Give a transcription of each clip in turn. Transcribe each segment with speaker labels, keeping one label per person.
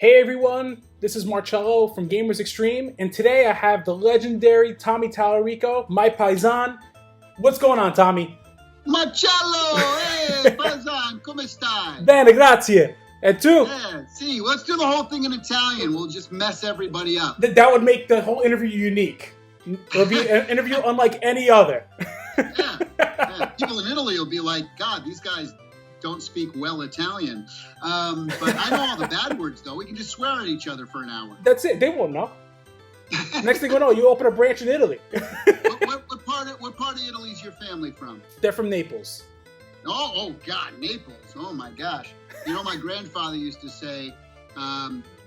Speaker 1: Hey everyone, this is Marcello from Gamers Xtreme, and today I have the legendary Tommy Tallarico, my paisan. What's going on, Tommy?
Speaker 2: Marcello, hey, paisan, come stai?
Speaker 1: Bene, grazie. And two?
Speaker 2: Yeah, see, let's do the whole thing in Italian. We'll just mess everybody up.
Speaker 1: That would make the whole interview unique. It'll be an interview unlike any other.
Speaker 2: Yeah. People in Italy will be like, God, these guys don't speak well Italian. But I know all the bad words, though. We can just swear at each other for an hour.
Speaker 1: That's it. They won't know. Next thing you know, you open a branch in Italy.
Speaker 2: What part of Italy is your family from?
Speaker 1: They're from Naples.
Speaker 2: Oh, God, Naples. Oh, my gosh. You know, my grandfather used to say,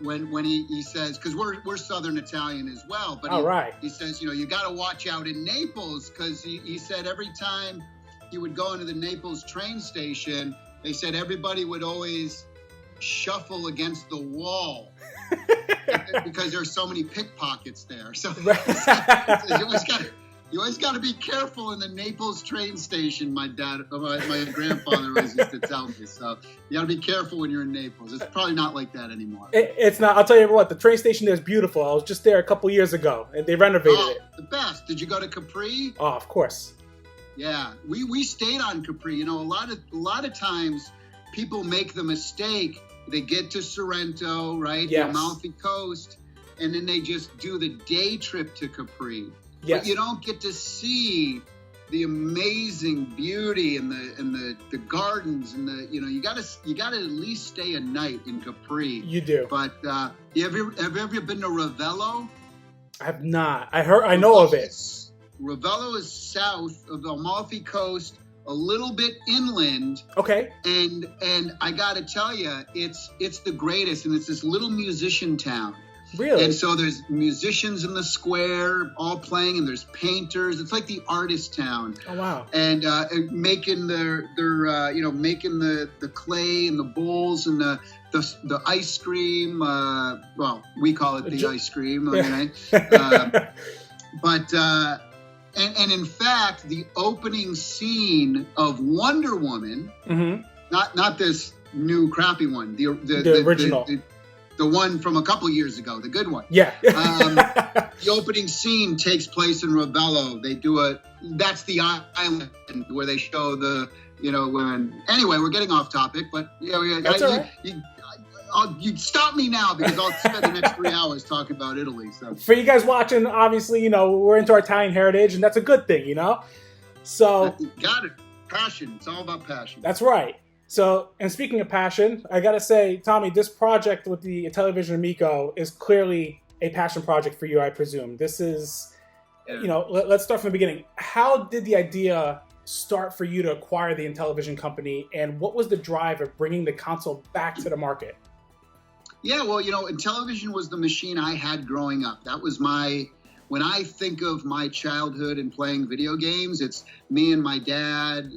Speaker 2: when he says, because we're Southern Italian as well, but he says, you got to watch out in Naples, because he said every time he would go into the Naples train station, they said everybody would always shuffle against the wall because there's so many pickpockets there. So you always got to be careful in the Naples train station. My grandfather always used to tell me. So you got to be careful when you're in Naples. It's probably not like that anymore.
Speaker 1: It's not. I'll tell you what. The train station there is beautiful. I was just there a couple years ago, and they renovated it.
Speaker 2: The best. Did you go to Capri?
Speaker 1: Oh, of course.
Speaker 2: Yeah, we stayed on Capri. You know, a lot of times people make the mistake. They get to Sorrento, right?
Speaker 1: Yes.
Speaker 2: The Amalfi Coast, and then they just do the day trip to Capri.
Speaker 1: Yes.
Speaker 2: But you don't get to see the amazing beauty and the gardens and you gotta at least stay a night in Capri.
Speaker 1: You do.
Speaker 2: But have you ever been to Ravello?
Speaker 1: I have not. I know of it.
Speaker 2: Ravello is south of the Amalfi Coast, a little bit inland.
Speaker 1: Okay.
Speaker 2: And I gotta tell you, it's the greatest, and it's this little musician town.
Speaker 1: Really?
Speaker 2: And so there's musicians in the square all playing, and there's painters. It's like the artist town.
Speaker 1: Oh wow!
Speaker 2: And making making the clay and the bowls and the ice cream. Well, we call it the ice cream. Okay? And in fact, the opening scene of Wonder Woman, not this new crappy one, the original. The one from a couple years ago, the good one.
Speaker 1: Yeah.
Speaker 2: The opening scene takes place in Ravello. They do that's the island where they show anyway, we're getting off topic, but
Speaker 1: that's all right.
Speaker 2: You stop me now because I'll spend the next 3 hours talking about Italy. So
Speaker 1: for you guys watching, obviously, we're into our Italian heritage, and that's a good thing, So
Speaker 2: got it. Passion. It's all about passion.
Speaker 1: That's right. So, and speaking of passion, I gotta say, Tommy, this project with the Intellivision Amico is clearly a passion project for you, I presume. This is, let's start from the beginning. How did the idea start for you to acquire the Intellivision company, and what was the drive of bringing the console back to the market?
Speaker 2: Yeah, well, Intellivision was the machine I had growing up. That was when I think of my childhood and playing video games, it's me and my dad,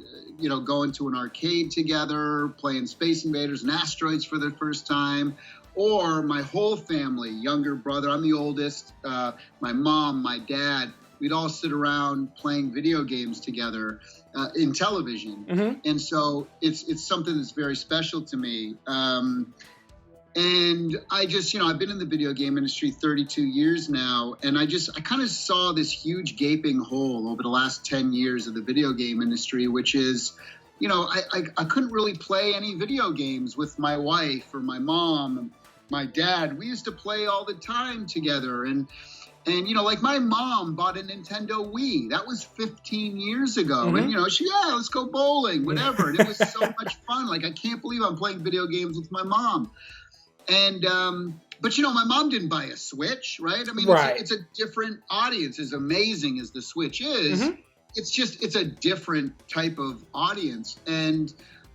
Speaker 2: going to an arcade together, playing Space Invaders and Asteroids for the first time, or my whole family, younger brother, I'm the oldest, my mom, my dad, we'd all sit around playing video games together in television. Mm-hmm. And so it's something that's very special to me. And I just, I've been in the video game industry 32 years now, and I kind of saw this huge gaping hole over the last 10 years of the video game industry, which is, I couldn't really play any video games with my wife or my mom and my dad. We used to play all the time together. And like my mom bought a Nintendo Wii. That was 15 years ago. Mm-hmm. And, let's go bowling, whatever. And it was so much fun. Like, I can't believe I'm playing video games with my mom. And, but my mom didn't buy a Switch, right? I mean, right. It's a different audience. As amazing as the Switch is, mm-hmm. It's a different type of audience. And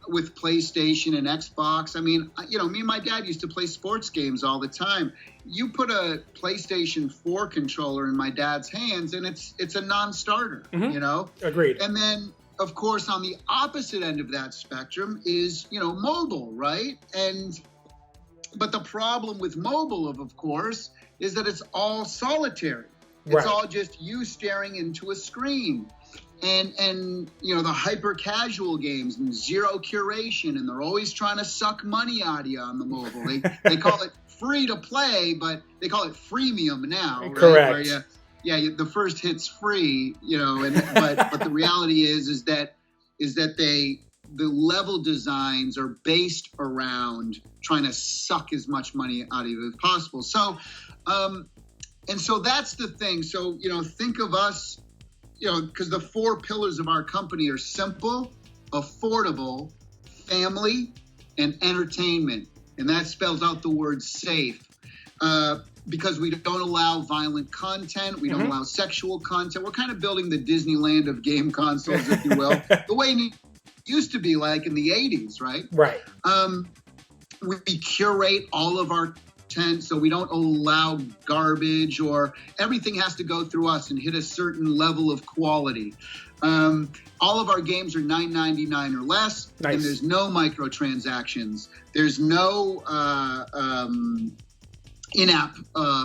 Speaker 2: with PlayStation and Xbox, I mean, me and my dad used to play sports games all the time. You put a PlayStation 4 controller in my dad's hands, and it's a non-starter,
Speaker 1: mm-hmm. Agreed.
Speaker 2: And then, of course, on the opposite end of that spectrum is, mobile, right? But the problem with mobile, of course, is that it's all solitary. It's all just you staring into a screen. and you know, the hyper casual games and zero curation, and they're always trying to suck money out of you on the mobile. They call it free to play, but they call it freemium now, right?
Speaker 1: Correct.
Speaker 2: Where the first hit's free, you know, but the reality is that the level designs are based around trying to suck as much money out of you as possible. So and so that's the thing. So, you know, think of us, you know, because the 4 pillars of our company are simple, affordable, family, and entertainment. And that spells out the word safe. Because we don't allow violent content, we don't allow sexual content. We're kind of building the Disneyland of game consoles, if you will, the way it used to be like in the 80s, right?
Speaker 1: Right.
Speaker 2: We curate all of our content, so we don't allow garbage, or everything has to go through us and hit a certain level of quality. All of our games are $9.99 or less,
Speaker 1: nice.
Speaker 2: And there's no microtransactions. There's no in-app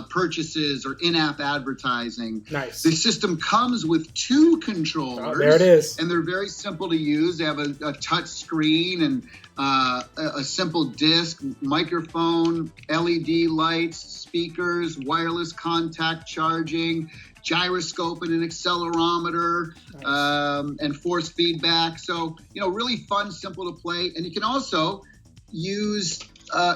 Speaker 2: purchases or in-app advertising.
Speaker 1: Nice.
Speaker 2: The system comes with 2 controllers.
Speaker 1: Oh, there it is.
Speaker 2: And they're very simple to use. They have a touch screen and a simple disc, microphone, LED lights, speakers, wireless contact charging, gyroscope and an accelerometer, nice. And force feedback. So, you know, really fun, simple to play. And you can also use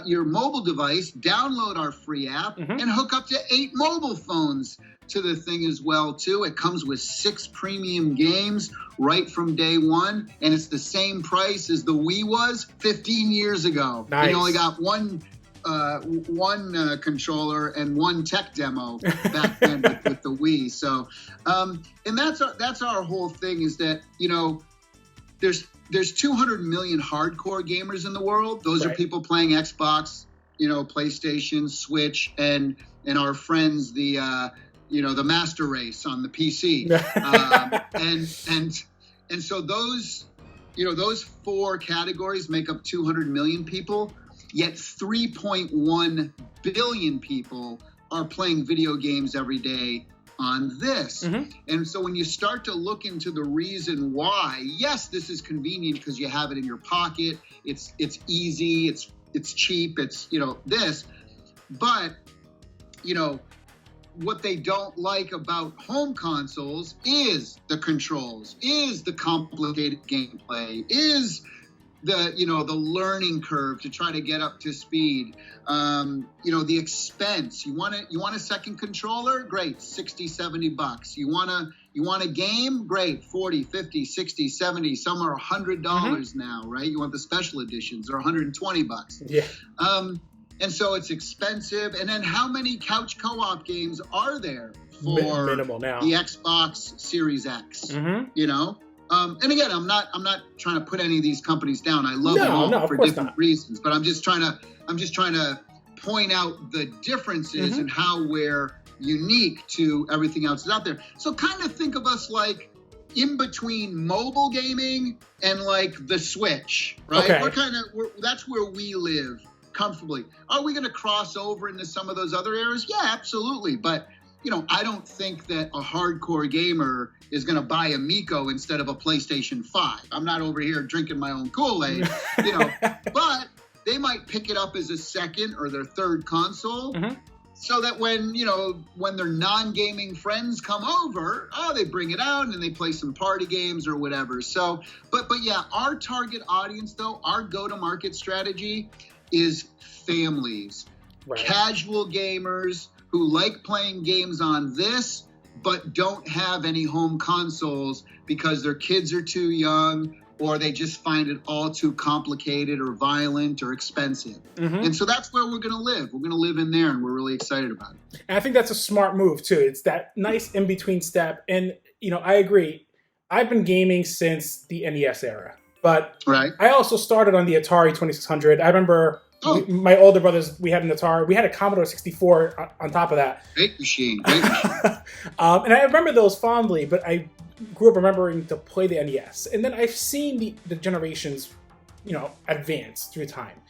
Speaker 2: your mobile device, download our free app, and hook up to 8 mobile phones to the thing as well, too. It comes with 6 premium games right from day one, and it's the same price as the Wii was 15 years ago.
Speaker 1: Nice.
Speaker 2: You only got one controller and 1 tech demo back then with the Wii. So, and that's our whole thing, is that, you know, there's 200 million hardcore gamers in the world. Those right. are people playing Xbox, you know, PlayStation, Switch, and our friends, the Master Race on the PC. And so those 4 categories make up 200 million people, yet 3.1 billion people are playing video games every day on this. And so when you start to look into the reason why, yes, this is convenient because you have it in your pocket, it's easy, it's cheap, it's, you know, this, but, you know, what they don't like about home consoles is the controls, is the complicated gameplay, is the, you know, the learning curve to try to get up to speed, you know, the expense. You want a second controller? Great, $60-$70. You want a game? Great, $40, $50, $60, $70. Some are $100 now, right? You want the special editions, they're $120.
Speaker 1: Yeah.
Speaker 2: And so it's expensive. And then how many couch co-op games are there for
Speaker 1: minimal now.
Speaker 2: The Xbox Series X? You know? And again, I'm not trying to put any of these companies down. I love them all for different reasons, but I'm just trying to point out the differences and how we're unique to everything else that's out there. So kind of think of us like in between mobile gaming and like the Switch, right? Okay. That's where we live comfortably. Are we going to cross over into some of those other areas? Yeah, absolutely. But you know, I don't think that a hardcore gamer is going to buy Amico instead of a PlayStation 5. I'm not over here drinking my own Kool-Aid, you know, but they might pick it up as a second or their third console so that when their non-gaming friends come over, they bring it out and they play some party games or whatever. So, but yeah, our target audience though, our go-to-market strategy is families, right. Casual gamers, who like playing games on this, but don't have any home consoles because their kids are too young, or they just find it all too complicated or violent or expensive. And so that's where we're going to live. We're going to live in there, and we're really excited about it.
Speaker 1: And I think that's a smart move, too. It's that nice in-between step. And, you know, I agree. I've been gaming since the NES era. But right. I also started on the Atari 2600. I remember... my older brothers, we had an Atari. We had a Commodore 64 on top of that.
Speaker 2: Great machine.
Speaker 1: And I remember those fondly, but I grew up remembering to play the NES. And then I've seen the generations, you know, advance through time.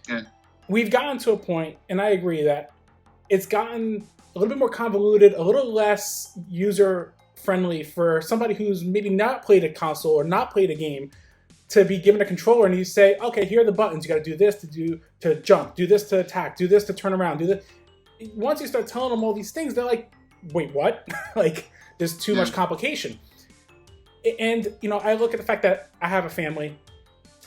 Speaker 1: Yeah. We've gotten to a point, and I agree, that it's gotten a little bit more convoluted, a little less user friendly for somebody who's maybe not played a console or not played a game to be given a controller and you say, okay, here are the buttons. You got to do this to jump, do this to attack, do this to turn around, do this. Once you start telling them all these things, they're like, wait, what? Like, there's too much complication. And, you know, I look at the fact that I have a family.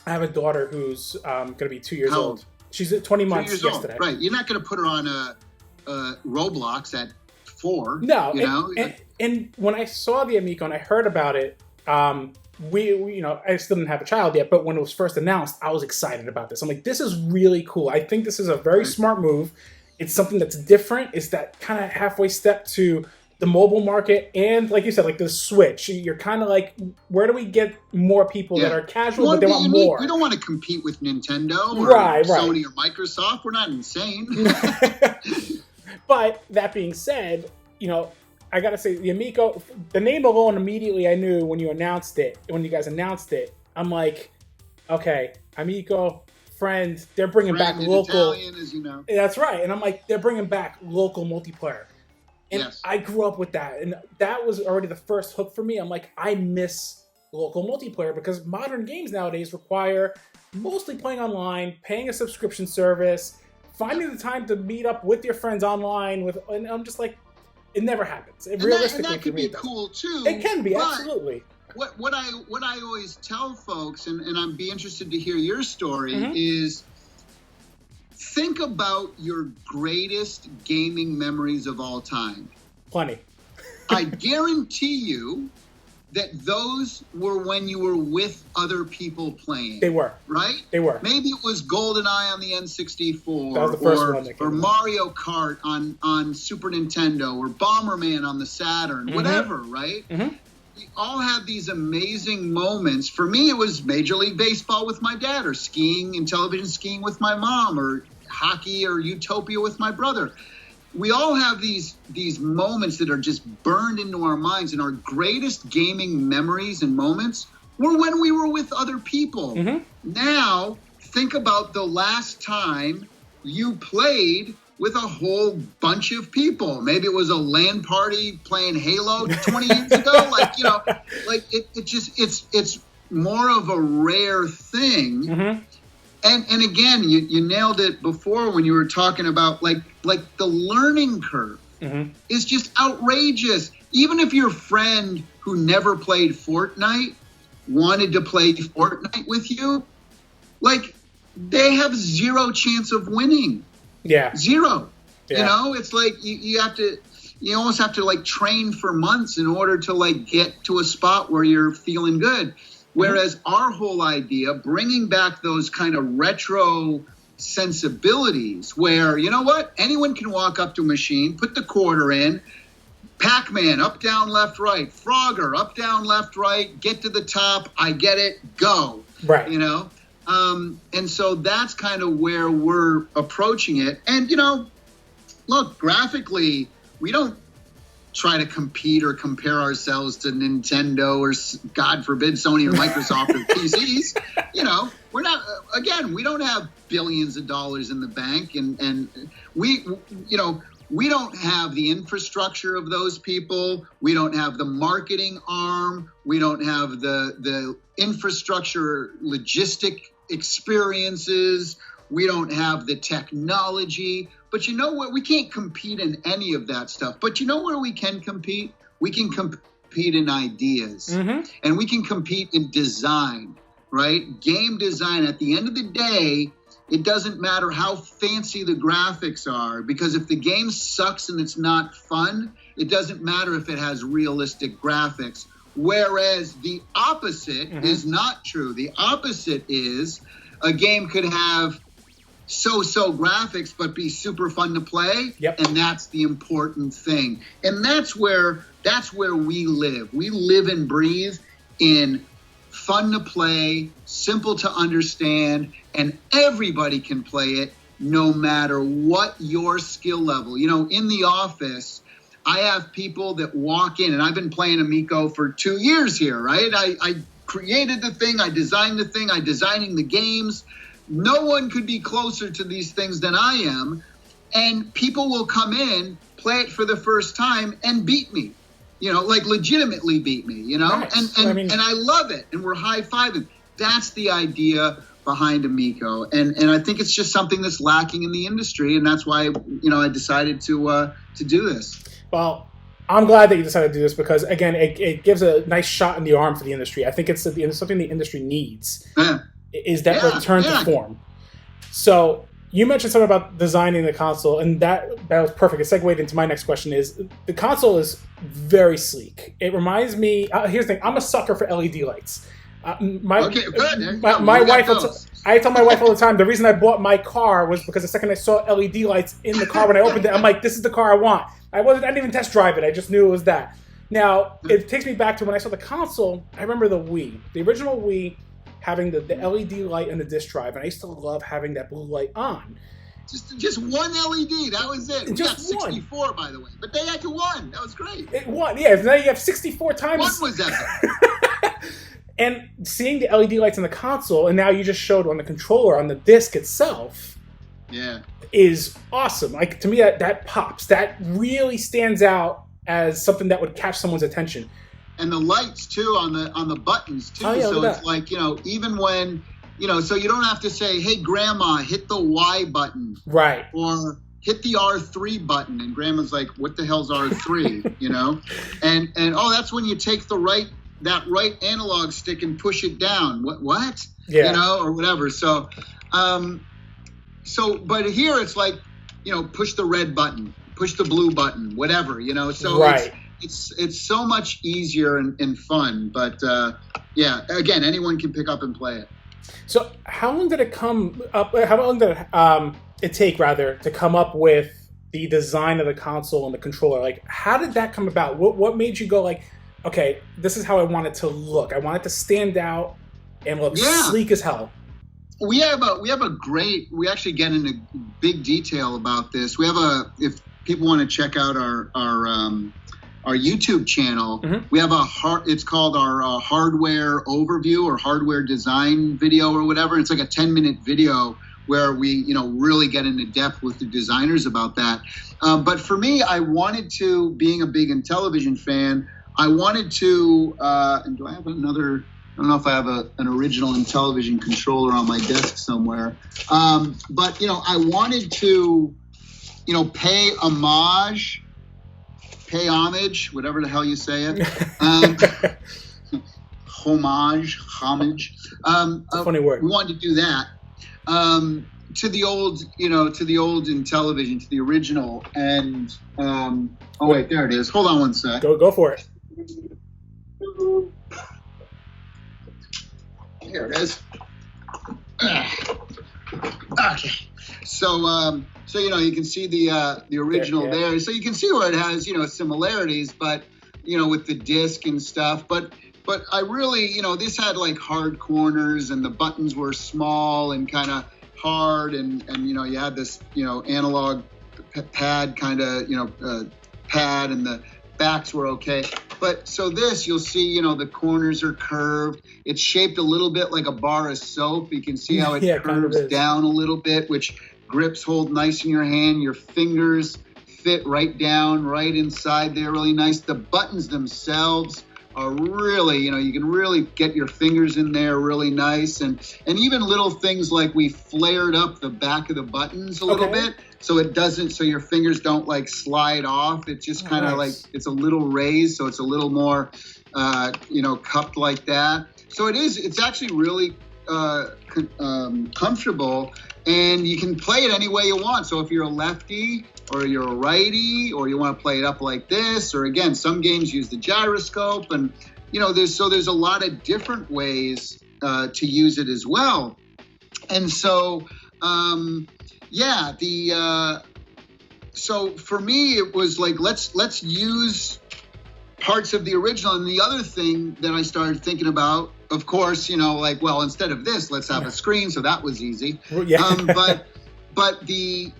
Speaker 1: I have a daughter who's going to be 2 years old. She's at 20 months yesterday.
Speaker 2: Right. You're not going to put her on a Roblox at 4.
Speaker 1: No.
Speaker 2: You know?
Speaker 1: And when I saw the Amico and I heard about it, we, you know, I still didn't have a child yet, but when it was first announced, I was excited about this. I'm like, this is really cool. I think this is a very smart move. It's something that's different. It's that kind of halfway step to the mobile market, and like you said, like the Switch. You're kind of like, where do we get more people that are casual, but they want more?
Speaker 2: We don't want to compete with Nintendo or Sony or Microsoft. We're not insane.
Speaker 1: But that being said, you know, I gotta say, the Amico, the name alone, immediately I knew when you guys announced it, I'm like, okay, Amico, friend, they're bringing back local.
Speaker 2: Italian, as you know.
Speaker 1: That's right, and I'm like, they're bringing back local multiplayer. And
Speaker 2: yes.
Speaker 1: I grew up with that, and that was already the first hook for me. I'm like, I miss local multiplayer because modern games nowadays require mostly playing online, paying a subscription service, finding the time to meet up with your friends online. And I'm just like, it never happens. Realistically,
Speaker 2: that could be cool too.
Speaker 1: It can be, absolutely.
Speaker 2: What I always tell folks, and I'd be interested to hear your story, is think about your greatest gaming memories of all time.
Speaker 1: Plenty.
Speaker 2: I guarantee you that those were when you were with other people playing.
Speaker 1: They were.
Speaker 2: Right?
Speaker 1: They were.
Speaker 2: Maybe it was GoldenEye on the N64.
Speaker 1: That was the first one.
Speaker 2: Or Mario Kart on Super Nintendo, or Bomberman on the Saturn, whatever, right? We all have these amazing moments. For me, it was Major League Baseball with my dad, or skiing, Intellivision skiing with my mom, or hockey or Utopia with my brother. We all have these moments that are just burned into our minds, and our greatest gaming memories and moments were when we were with other people. Now, think about the last time you played with a whole bunch of people. Maybe it was a LAN party playing Halo 20 years ago. Like, you know, like it's more of a rare thing. And again, you nailed it before when you were talking about like the learning curve is just outrageous. Even if your friend who never played Fortnite wanted to play Fortnite with you, like, they have zero chance of winning. Yeah. Zero. Yeah. You know, it's like you almost have to like train for months in order to like get to a spot where you're feeling good. Whereas our whole idea, bringing back those kind of retro sensibilities where, you know what, anyone can walk up to a machine, put the quarter in, Pac-Man, up, down, left, right, Frogger, up, down, left, right, get to the top, I get it, go. Right. You know? And so that's kind of where we're approaching it. And, you know, look, graphically, we don't try to compete or compare ourselves to Nintendo or, God forbid, Sony or Microsoft or PCs. You know, we're not, again, we don't have billions of dollars in the bank, and we, you know, we don't have the infrastructure of those people. We don't have the marketing arm. We don't have the infrastructure logistic experiences. We don't have the technology. But you know what? We can't compete in any of that stuff. But you know where we can compete? We can compete in ideas. And we can compete in design, right? Game design. At the end of the day, it doesn't matter how fancy the graphics are, because if the game sucks and it's not fun, it doesn't matter if it has realistic graphics. Whereas the opposite is not true. The opposite is a game could have so-so graphics but be super fun to play, and that's the important thing. And that's where we live. We live and breathe in fun to play, simple to understand, and everybody can play it no matter what your skill level. You know, in the office, I have people that walk in, and I've been playing Amico for 2 years here, right? I created the thing, I designed the thing, I'm designing the games. No one could be closer to these things than I am. And people will come in, play it for the first time, and beat me. like legitimately beat me,
Speaker 1: Nice.
Speaker 2: and I love it. And we're high-fiving. That's the idea behind Amico. And I think it's just something that's lacking in the industry. And that's why, I decided to do this.
Speaker 1: Well, I'm glad that you decided to do this because, again, it gives a nice shot in the arm for the industry. I think it's something the industry needs, is that return to form. So you mentioned something about designing the console, and that was perfect. It segued into my next question is, the console is very sleek. It reminds me, here's the thing, I'm a sucker for LED lights. My wife, I tell my wife all the time, the reason I bought my car was because the second I saw LED lights in the car when I opened it, I'm like, this is the car I want. I didn't even test drive it. I just knew it was that. Now, it takes me back to when I saw the console. I remember the Wii. The original Wii having the LED light and the disc drive, and I used to love having that blue light on.
Speaker 2: Just one LED. That was it. We got 64,
Speaker 1: one.
Speaker 2: By the way. But they had to one. That was great.
Speaker 1: It won. Yeah, now you have 64 times.
Speaker 2: One was epic.
Speaker 1: And seeing the LED lights on the console, and now you just showed on the controller, on the disc itself, is awesome. Like, to me, that pops. That really stands out as something that would catch someone's attention.
Speaker 2: And the lights, too, on the buttons, too.
Speaker 1: Oh, yeah,
Speaker 2: so it's like, even when, so you don't have to say, hey, Grandma, hit the Y button.
Speaker 1: Right.
Speaker 2: Or hit the R3 button. And Grandma's like, what the hell's R3, And that's when you take that right analog stick and push it down. What?
Speaker 1: Yeah.
Speaker 2: Or whatever. So, but here it's like, push the red button, push the blue button, whatever, So
Speaker 1: right.
Speaker 2: It's so much easier and fun. But again, anyone can pick up and play it.
Speaker 1: So how long did it come up? How long did it take to come up with the design of the console and the controller? Like, how did that come about? What made you go like, okay, this is how I want it to look. I want it to stand out and look sleek as hell.
Speaker 2: We actually get into big detail about this. If people want to check out our YouTube channel, we have it's called our hardware overview or hardware design video or whatever. It's like a 10-minute video where we, really get into depth with the designers about that. But for me, I wanted to, being a big Intellivision fan, I wanted to, and do I have another, I don't know if I have an original Intellivision controller on my desk somewhere. But, I wanted to, pay homage, whatever the hell you say it. Homage.
Speaker 1: It's a funny word.
Speaker 2: We wanted to do that. To the old Intellivision, to the original. And, wait, there it is. Hold on one sec.
Speaker 1: Go for it.
Speaker 2: Here it is. Okay. So you can see the original there. So you can see where it has similarities, but with the disc and stuff. But I really this had like hard corners and the buttons were small and kind of hard and you had this analog pad kind of pad and the backs were okay. But so this, you'll see, the corners are curved. It's shaped a little bit like a bar of soap. You can see how it curves down a little bit, which grips hold nice in your hand. Your fingers fit right down, right inside there, really nice. The buttons themselves are really, you can really get your fingers in there really nice. And even little things like we flared up the back of the buttons a little bit. So it doesn't, so your fingers don't like slide off. It's just kind of like, it's a little raised. So it's a little more, cupped like that. So it's actually really comfortable and you can play it any way you want. So if you're a lefty or you're a righty or you want to play it up like this, or again, some games use the gyroscope and, there's a lot of different ways to use it as well. And so, so for me, it was like, let's use parts of the original. And the other thing that I started thinking about, of course, instead of this, let's have a screen. So that was easy. But the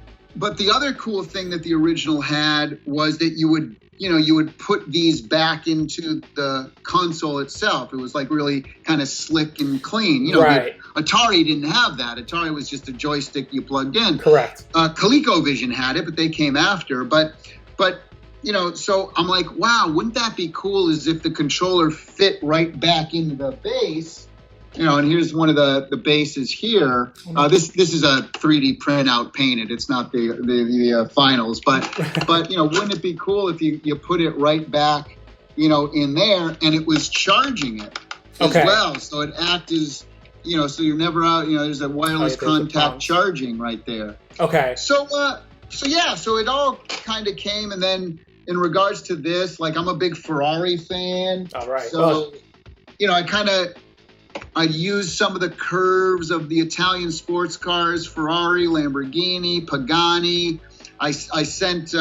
Speaker 2: other cool thing that the original had was that you would put these back into the console itself. It was like really kind of slick and clean. Atari didn't have that. Atari was just a joystick you plugged in.
Speaker 1: Correct.
Speaker 2: ColecoVision had it, but they came after. But so I'm like, wow, wouldn't that be cool as if the controller fit right back into the base? And here's one of the bases here. This is a 3D printout painted. It's not the finals, but wouldn't it be cool if you put it right back, in there, and it was charging it as well, so it acts as, so you're never out. There's a wireless contact charging right there. Okay. So it all kind of came, and then in regards to this, like, I'm a big Ferrari fan. All right. So I used some of the curves of the Italian sports cars, Ferrari, Lamborghini, Pagani. I sent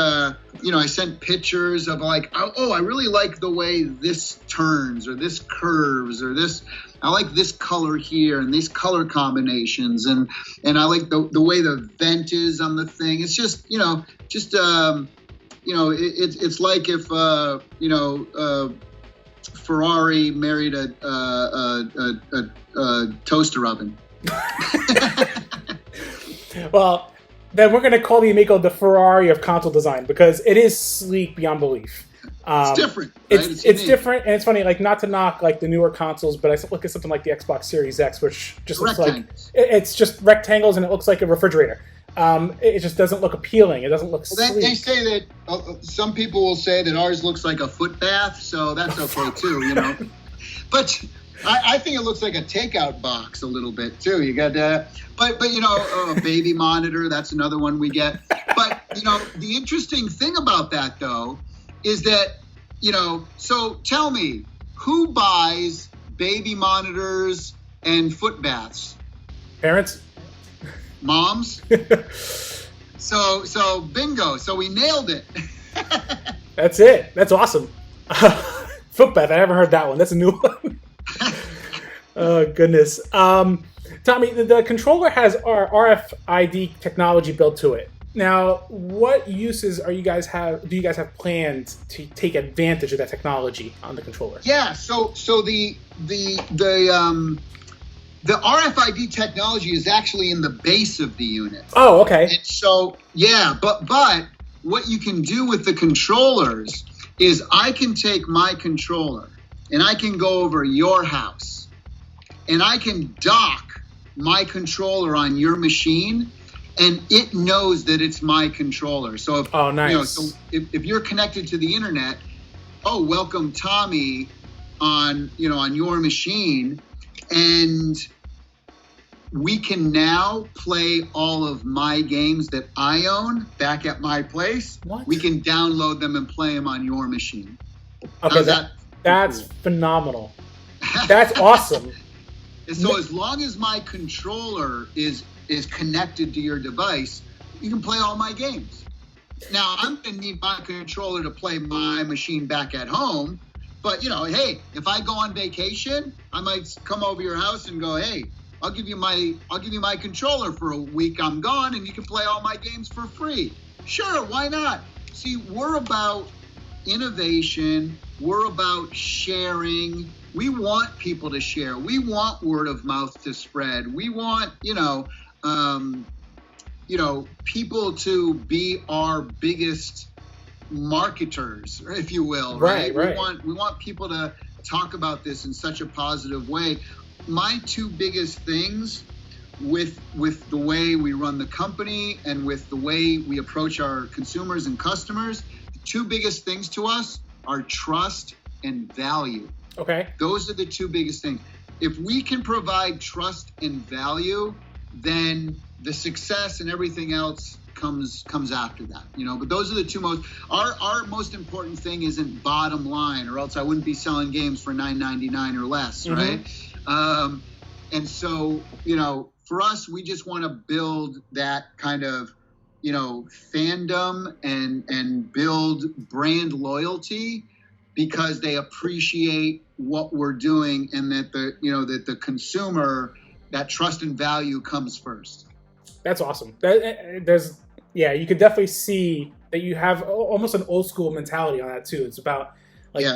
Speaker 2: pictures of like, I really like the way this turns or this curves or this. I like this color here and these color combinations, and I like the way the vent is on the thing. It's just it's like if Ferrari married a toaster oven.
Speaker 1: Well, then we're going to call the Amico the Ferrari of console design, because it is sleek beyond belief.
Speaker 2: It's different. Right?
Speaker 1: It's different, and it's funny. Like, not to knock like the newer consoles, but I look at something like the Xbox Series X, which just looks like it's just rectangles, and it looks like a refrigerator. It just doesn't look appealing. It doesn't look sleek.
Speaker 2: They say that some people will say that ours looks like a foot bath, so that's okay too, But I think it looks like a takeout box a little bit too. You got that, but a baby monitor. That's another one we get. But the interesting thing about that though is that so tell me, who buys baby monitors and foot baths?
Speaker 1: Parents.
Speaker 2: Moms. So bingo. So we nailed it.
Speaker 1: That's it. That's awesome. Foot bath. I haven't heard that one. That's a new one. Oh goodness. Tommy, the controller has our RFID technology built to it. Now, what uses do you guys have planned to take advantage of that technology on the controller? Yeah. So the RFID technology is actually in the base of the unit. Oh, okay. And so, yeah, but what you can do with the controllers is I can take my controller and I can go over your house and I can dock my controller on your machine, and it knows that it's my controller. So if, if you're connected to the internet, welcome Tommy on your machine, and we can now play all of my games that I own back at my place. What? We can download them and play them on your machine. Okay, that's phenomenal. That's awesome. And so as long as my controller is connected to your device, you can play all my games. Now, I'm going to need my controller to play my machine back at home. But, hey, if I go on vacation, I might come over your house and go, hey, I'll give you my controller for a week. I'm gone, and you can play all my games for free. Sure, why not? See, we're about innovation. We're about sharing. We want people to share. We want word of mouth to spread. We want, people to be our biggest marketers, if you will. Right. We want people to talk about this in such a positive way. My two biggest things with the way we run the company and with the way we approach our consumers and customers, the two biggest things to us are trust and value. Okay. Those are the two biggest things. If we can provide trust and value, then the success and everything else comes after that, but those are the two our most important thing isn't bottom line, or else I wouldn't be selling games for $9.99 or less. Mm-hmm. Right. And so, for us, we just want to build that kind of, fandom and build brand loyalty, because they appreciate what we're doing, and that the consumer, that trust and value comes first. That's awesome. You could definitely see that you have almost an old school mentality on that too. It's about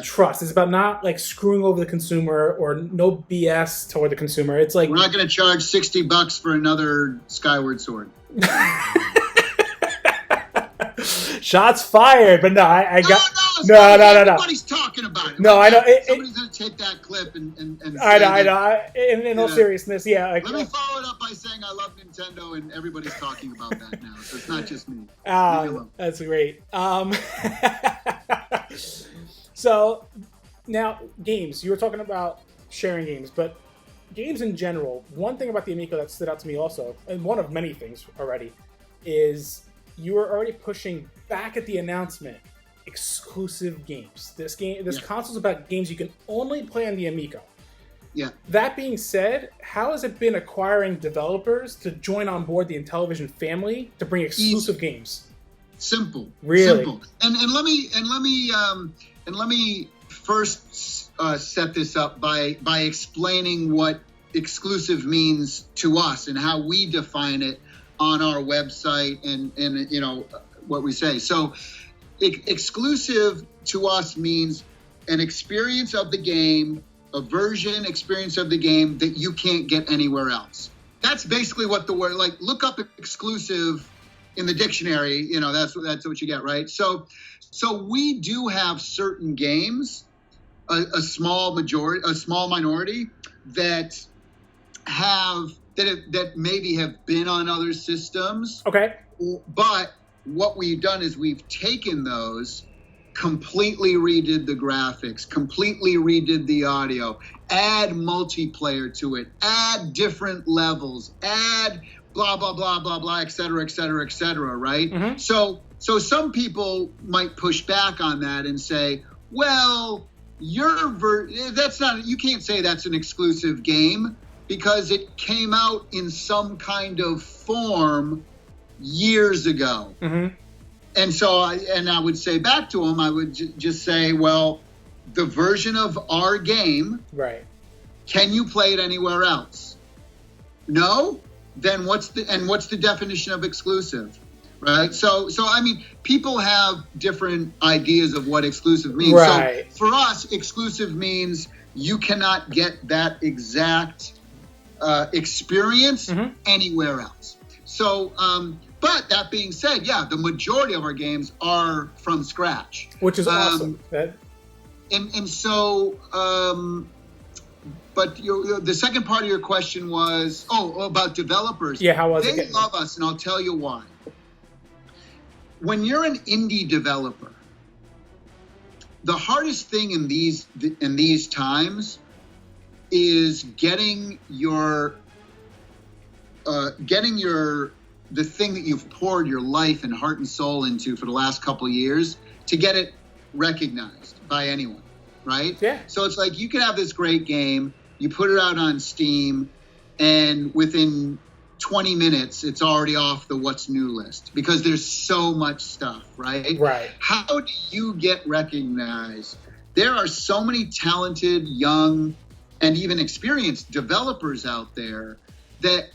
Speaker 1: trust. It's about not screwing over the consumer or no BS toward the consumer. It's like, we're not going to charge $60 for another Skyward Sword. Shots fired, but no, I got
Speaker 2: no. Everybody's talking about it.
Speaker 1: No,
Speaker 2: right?
Speaker 1: I know.
Speaker 2: Somebody's gonna take that clip and
Speaker 1: I know. In all seriousness, yeah.
Speaker 2: Let me follow it up by saying I love Nintendo, and everybody's talking about that now. So it's not just me.
Speaker 1: That's great. So now games. You were talking about sharing games, but games in general. One thing about the Amico that stood out to me also, and one of many things already, is you were already pushing back at the announcement exclusive games. This console's about games you can only play on the Amico.
Speaker 2: Yeah.
Speaker 1: That being said, how has it been acquiring developers to join on board the Intellivision family to bring exclusive games?
Speaker 2: Simple.
Speaker 1: Really?
Speaker 2: Simple. And let me first set this up by explaining what exclusive means to us and how we define it on our website and you know what we say. So exclusive to us means an experience of the game, a version experience of the game that you can't get anywhere else. That's basically what the word, like, look up exclusive in the dictionary, you know, that's what you get, right? So we do have certain games, a small minority that maybe have been on other systems.
Speaker 1: Okay.
Speaker 2: But what we've done is we've taken those, completely redid the graphics, completely redid the audio, add multiplayer to it, add different levels, add blah, blah, blah, blah, blah, et cetera, right?
Speaker 1: Mm-hmm.
Speaker 2: So some people might push back on that and say, well, that's not, you can't say that's an exclusive game because it came out in some kind of form years ago.
Speaker 1: Mm-hmm.
Speaker 2: And so I would say back to them, I would just say, well, the version of our game,
Speaker 1: right?
Speaker 2: Can you play it anywhere else? No? Then what's the definition of exclusive? Right? So I mean, people have different ideas of what exclusive means.
Speaker 1: Right.
Speaker 2: So for us, exclusive means you cannot get that exact experience anywhere else. So, but that being said, yeah, the majority of our games are from scratch,
Speaker 1: which is awesome.
Speaker 2: And so, but the second part of your question was, about developers.
Speaker 1: Yeah, how was
Speaker 2: it? They love us, and I'll tell you why. When you're an indie developer, the hardest thing in these times is getting the thing that you've poured your life and heart and soul into for the last couple of years to get it recognized by anyone, right?
Speaker 1: Yeah.
Speaker 2: So it's like you could have this great game, you put it out on Steam, and within 20 minutes, it's already off the what's new list because there's so much stuff, right?
Speaker 1: Right.
Speaker 2: How do you get recognized? There are so many talented, young, and even experienced developers out there that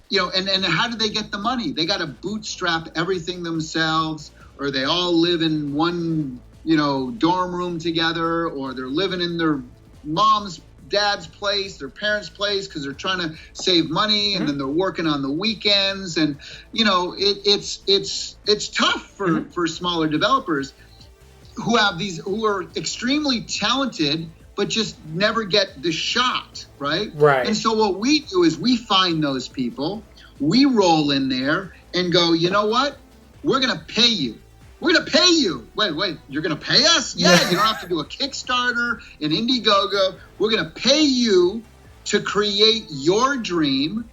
Speaker 2: you know, and how do they get the money? They got to bootstrap everything themselves, or they all live in one, you know, dorm room together, or they're living in their mom's, dad's place, their parents' place, because they're trying to save money, and then they're working on the weekends, and you know, it's tough for smaller developers who are extremely talented, but just never get the shot, right?
Speaker 1: Right.
Speaker 2: And so what we do is we find those people, we roll in there and go, you know what? We're going to pay you. We're going to pay you. Wait, you're going to pay us? Yeah, you don't have to do a Kickstarter, an Indiegogo. We're going to pay you to create your dream.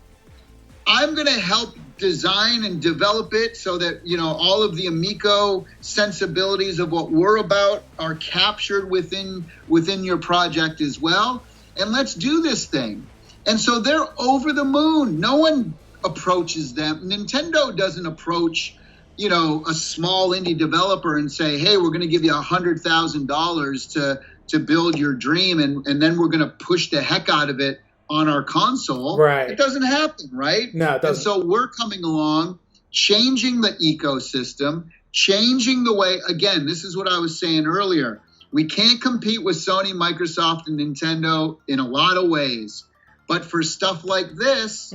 Speaker 2: I'm going to help design and develop it so that, you know, all of the Amico sensibilities of what we're about are captured within your project as well. And let's do this thing. And so they're over the moon. No one approaches them. Nintendo doesn't approach, you know, a small indie developer and say, hey, we're going to give you $100,000 to build your dream. And then we're going to push the heck out of it on our console.
Speaker 1: Right.
Speaker 2: It doesn't happen, right?
Speaker 1: No, it doesn't.
Speaker 2: And so we're coming along, changing the ecosystem, changing the way, again, this is what I was saying earlier. We can't compete with Sony, Microsoft, and Nintendo in a lot of ways. But for stuff like this,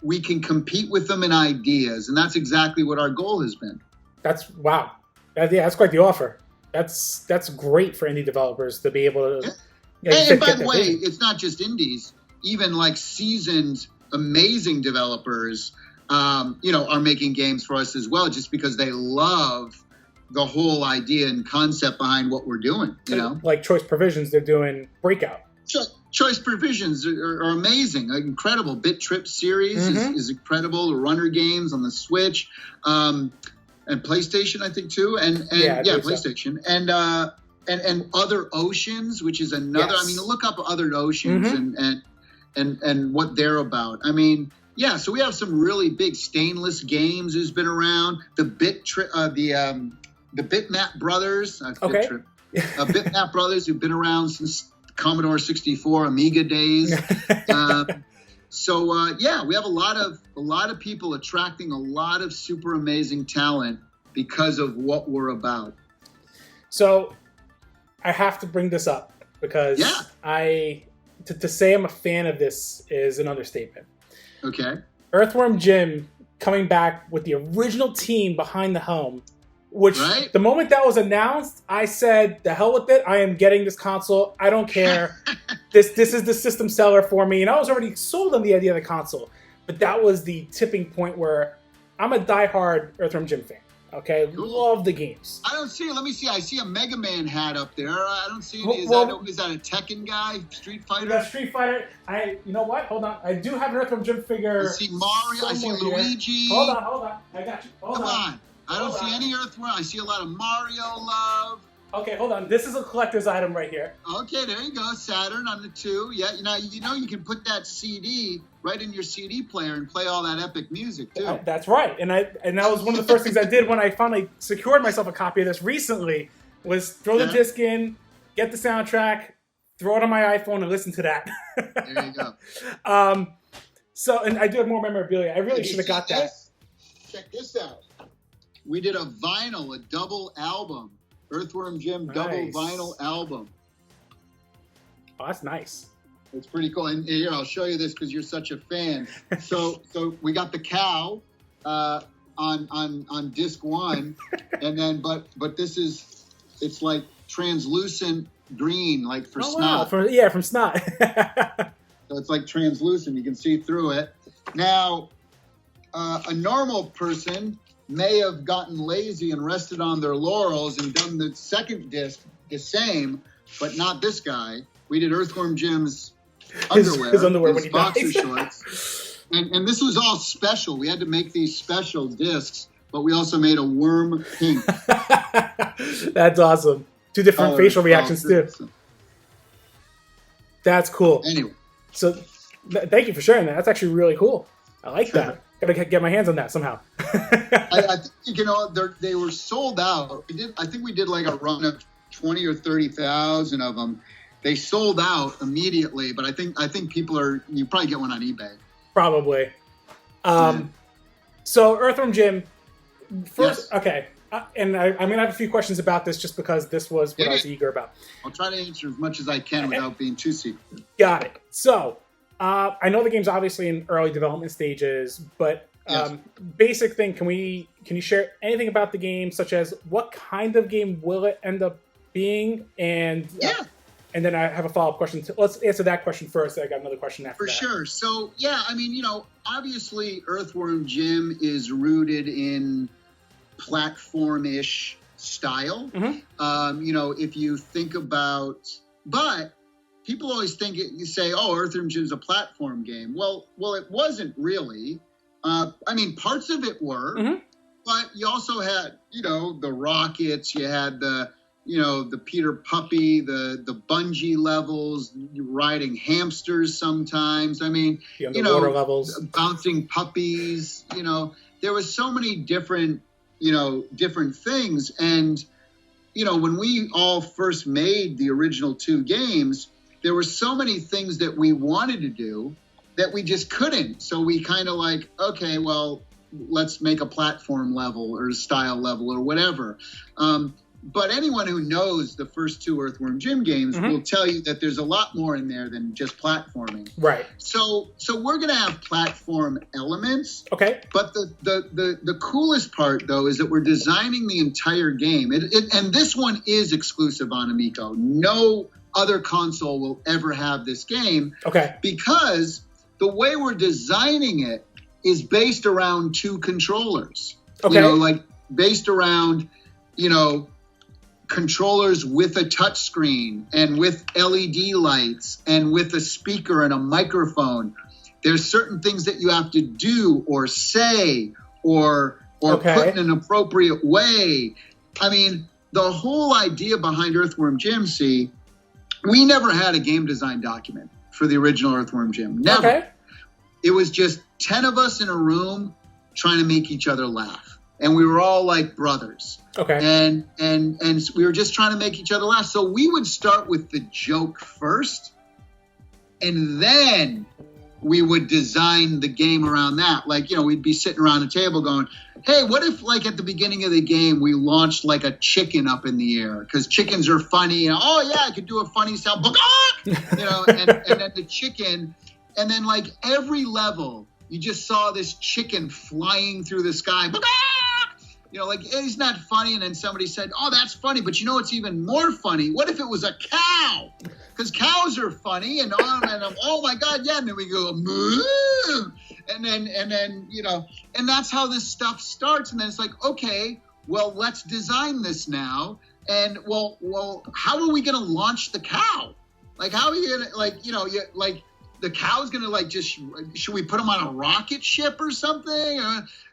Speaker 2: we can compete with them in ideas. And that's exactly what our goal has been.
Speaker 1: Wow. That's quite the offer. That's great for indie developers to be able to.
Speaker 2: And by the way, it's not just indies. Even like seasoned, amazing developers, are making games for us as well, just because they love the whole idea and concept behind what we're doing.
Speaker 1: Like Choice Provisions, they're doing Breakout.
Speaker 2: Choice Provisions are amazing, incredible. Bit Trip series is incredible. The Runner games on the Switch, and PlayStation, I think too, and PlayStation, so. and Other Oceans, which is another. Yes. I mean, look up Other Oceans and what they're about. I mean, yeah. So we have some really big. Stainless Games who's been around. The Bitmap Brothers. Bitmap Brothers who've been around since Commodore 64, Amiga days. We have a lot of people attracting a lot of super amazing talent because of what we're about.
Speaker 1: So I have to bring this up because to say I'm a fan of this is an understatement.
Speaker 2: Okay.
Speaker 1: Earthworm Jim coming back with the original team behind the helm, which the moment that was announced, I said, the hell with it. I am getting this console. I don't care. This is the system seller for me. And I was already sold on the idea of the console. But that was the tipping point where I'm a diehard Earthworm Jim fan. Okay, cool. Love the games.
Speaker 2: I don't see it. Let me see. I see a Mega Man hat up there. I don't see any. Is that a Tekken guy? Street Fighter?
Speaker 1: That's Street Fighter. You know what? Hold on. I do have an Earthworm Jim figure.
Speaker 2: I see Mario. I see Luigi.
Speaker 1: Hold on. I got you. Hold on.
Speaker 2: I don't see any Earthworm. I see a lot of Mario love.
Speaker 1: Okay, hold on. This is a collector's item right here.
Speaker 2: Okay, there you go. Saturn on the 2. Yeah, you can put that CD right in your CD player and play all that epic music too.
Speaker 1: That's right. And that was one of the first things I did when I finally secured myself a copy of this recently was throw the disc in, get the soundtrack, throw it on my iPhone and listen to that.
Speaker 2: There you go.
Speaker 1: And I do have more memorabilia. I really should have got that.
Speaker 2: Check this out. We did a double album. Earthworm Jim double vinyl album.
Speaker 1: Oh, that's nice.
Speaker 2: It's pretty cool. And here, I'll show you this because you're such a fan. So we got the cow on disc 1, and then but it's like translucent green, like for snot.
Speaker 1: Wow. From snot.
Speaker 2: So it's like translucent. You can see through it. Now, a normal person may have gotten lazy and rested on their laurels and done the second disc the same, but not this guy. We did Earthworm Jim's underwear,
Speaker 1: his underwear when he
Speaker 2: boxer
Speaker 1: dies.
Speaker 2: shorts, and this was all special. We had to make these special discs, but we also made a worm pink.
Speaker 1: That's awesome. 2 different facial reactions too. That's cool.
Speaker 2: Anyway,
Speaker 1: so thank you for sharing that. That's actually really cool. I like that. Gotta get my hands on that somehow.
Speaker 2: I think they were sold out. I think we did like a run of 20 or 30,000 of them. They sold out immediately, but I think people you probably get one on eBay.
Speaker 1: Probably. So Earthworm Jim, first, yes. Okay. And I'm going to have a few questions about this just because this was what I was eager about.
Speaker 2: I'll try to answer as much as I can without being too secretive.
Speaker 1: Got it. So, I know the game's obviously in early development stages, but yes. Basic thing, can you share anything about the game, such as what kind of game will it end up being? And and then I have a follow-up question. Let's answer that question first. I got another question after that.
Speaker 2: For sure. So, obviously Earthworm Jim is rooted in platform-ish style. Mm-hmm. If you think about, but people always think you say, "Oh, Earthworm Jim's a platform game." Well, it wasn't really. Parts of it were, mm-hmm. but you also had, the rockets. You had the Peter Puppy, the bungee levels, riding hamsters sometimes.
Speaker 1: The underwater levels,
Speaker 2: bouncing puppies. There was so many different things. And, when we all first made the original 2 games, there were so many things that we wanted to do that we just couldn't. So we kind of like, okay, well, let's make a platform level or style level or whatever. But anyone who knows the first two Earthworm Jim games will tell you that there's a lot more in there than just platforming.
Speaker 1: Right.
Speaker 2: So we're going to have platform elements.
Speaker 1: Okay.
Speaker 2: But the coolest part, though, is that we're designing the entire game. And this one is exclusive on Amico. No other console will ever have this game.
Speaker 1: Okay. Because
Speaker 2: the way we're designing it is based around two controllers.
Speaker 1: Okay.
Speaker 2: You know, like based around, you know, controllers with a touch screen and with LED lights and with a speaker and a microphone. There's certain things that you have to do or say or put in an appropriate way. I mean, the whole idea behind Earthworm Jim, we never had a game design document for the original Earthworm Jim. Never.
Speaker 1: Okay.
Speaker 2: It was just 10 of us in a room trying to make each other laugh. And we were all like brothers.
Speaker 1: Okay.
Speaker 2: And we were just trying to make each other laugh. So we would start with the joke first, and then we would design the game around that. Like, you know, we'd be sitting around a table going, hey, what if like at the beginning of the game we launched like a chicken up in the air? Because chickens are funny. And, oh, yeah, I could do a funny sound. You know, and then the chicken. And then like every level, you just saw this chicken flying through the sky. You know, like, isn't that funny? And then somebody said, oh, that's funny. But you know what's even more funny? What if it was a cow? Because cows are funny. And oh, my God, yeah. And then we go, moo. And then, you know, and that's how this stuff starts. And then it's like, okay, well, let's design this now. And, well, how are we going to launch the cow? Like, how are you going to, like, you know, the cow's going to, like, just, should we put him on a rocket ship or something?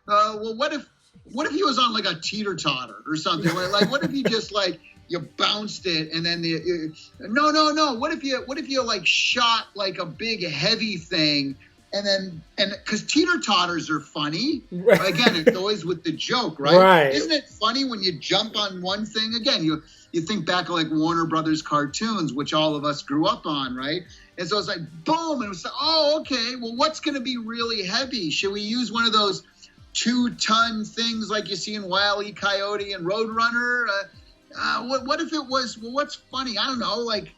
Speaker 2: Well, what if he was on like a teeter-totter or something? Like, what if you just like you bounced it and then no. What if you like shot like a big heavy thing and because teeter-totters are funny. Right. Again, it's always with the joke, right?
Speaker 1: Right?
Speaker 2: Isn't it funny when you jump on one thing? Again, you think back like Warner Brothers cartoons, which all of us grew up on, right? And so it's like boom, and it was like, oh, okay. Well, what's going to be really heavy? Should we use one of those 2-ton things like you see in Wile E. Coyote and Roadrunner? What if it was, well, what's funny? I don't know, like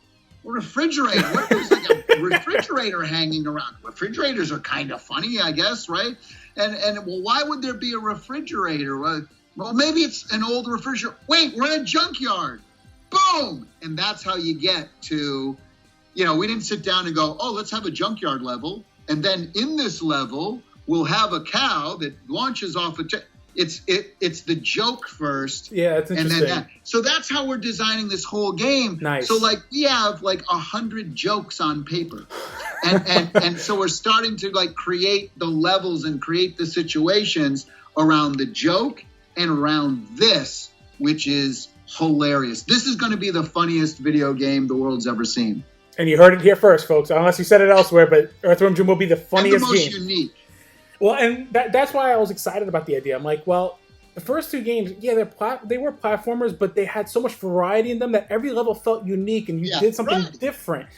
Speaker 2: a refrigerator. What if there's like a refrigerator hanging around? Refrigerators are kind of funny, I guess, right? And well, why would there be a refrigerator? Well, maybe it's an old refrigerator. Wait, we're in a junkyard. Boom! And that's how you get to, you know, we didn't sit down and go, oh, let's have a junkyard level. And then in this level, we'll have a cow that launches off it's the joke first.
Speaker 1: Yeah, it's interesting.
Speaker 2: And then so that's how we're designing this whole game.
Speaker 1: Nice.
Speaker 2: So like we have like 100 jokes on paper. And so we're starting to like create the levels and create the situations around the joke and around this, which is hilarious. This is going to be the funniest video game the world's ever seen. And
Speaker 1: you heard it here first, folks, unless you said it elsewhere, but Earthworm Jim will be the funniest game.
Speaker 2: And the most unique.
Speaker 1: Well, and that's why I was excited about the idea. I'm like, well, the first two games, yeah, they were platformers, but they had so much variety in them that every level felt unique and you did something different.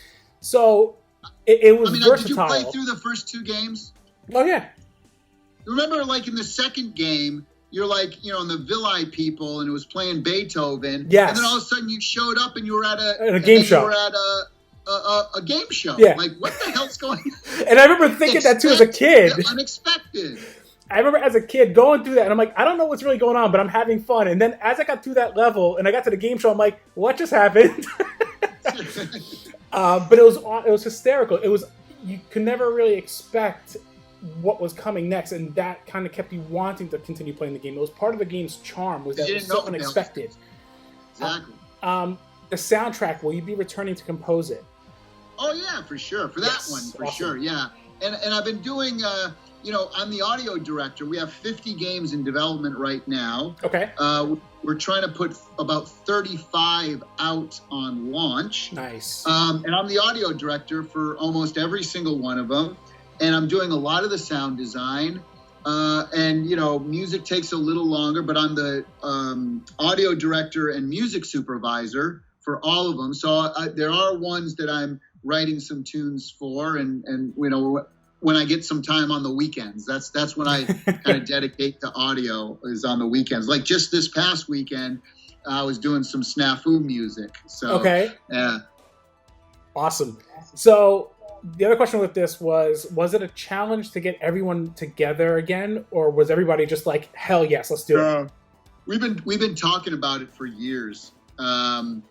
Speaker 1: So it was versatile.
Speaker 2: Did you play through the first two games?
Speaker 1: Oh, yeah.
Speaker 2: Remember, like, in the second game, you're like, you know, in the Villi people, and it was playing Beethoven.
Speaker 1: Yes.
Speaker 2: And then all of a sudden you showed up and you were at
Speaker 1: a game show.
Speaker 2: You were at a game show.
Speaker 1: Yeah.
Speaker 2: Like, what the hell's going on?
Speaker 1: And I remember thinking that too as a kid.
Speaker 2: Unexpected.
Speaker 1: I remember as a kid going through that, and I'm like, I don't know what's really going on, but I'm having fun. And then as I got through that level and I got to the game show, I'm like, what just happened? But it was hysterical. You could never really expect what was coming next, and that kind of kept you wanting to continue playing the game. It was part of the game's charm, was that it was so unexpected.
Speaker 2: Exactly.
Speaker 1: The soundtrack, will you be returning to compose it?
Speaker 2: Oh yeah, for sure. For that one, for sure. Yeah. And I've been doing, I'm the audio director. We have 50 games in development right now.
Speaker 1: Okay.
Speaker 2: We're trying to put about 35 out on launch.
Speaker 1: Nice.
Speaker 2: And I'm the audio director for almost every single one of them. And I'm doing a lot of the sound design. And, music takes a little longer, but I'm the audio director and music supervisor for all of them. So there are ones that I'm writing some tunes for, and when I get some time on the weekends, that's when I kind of dedicate to audio, is on the weekends. Like just this past weekend, I was doing some snafu music. So
Speaker 1: okay,
Speaker 2: yeah.
Speaker 1: Awesome. So the other question with this was it a challenge to get everyone together again, or was everybody just like, hell yes, let's do it?
Speaker 2: We've been talking about it for years, and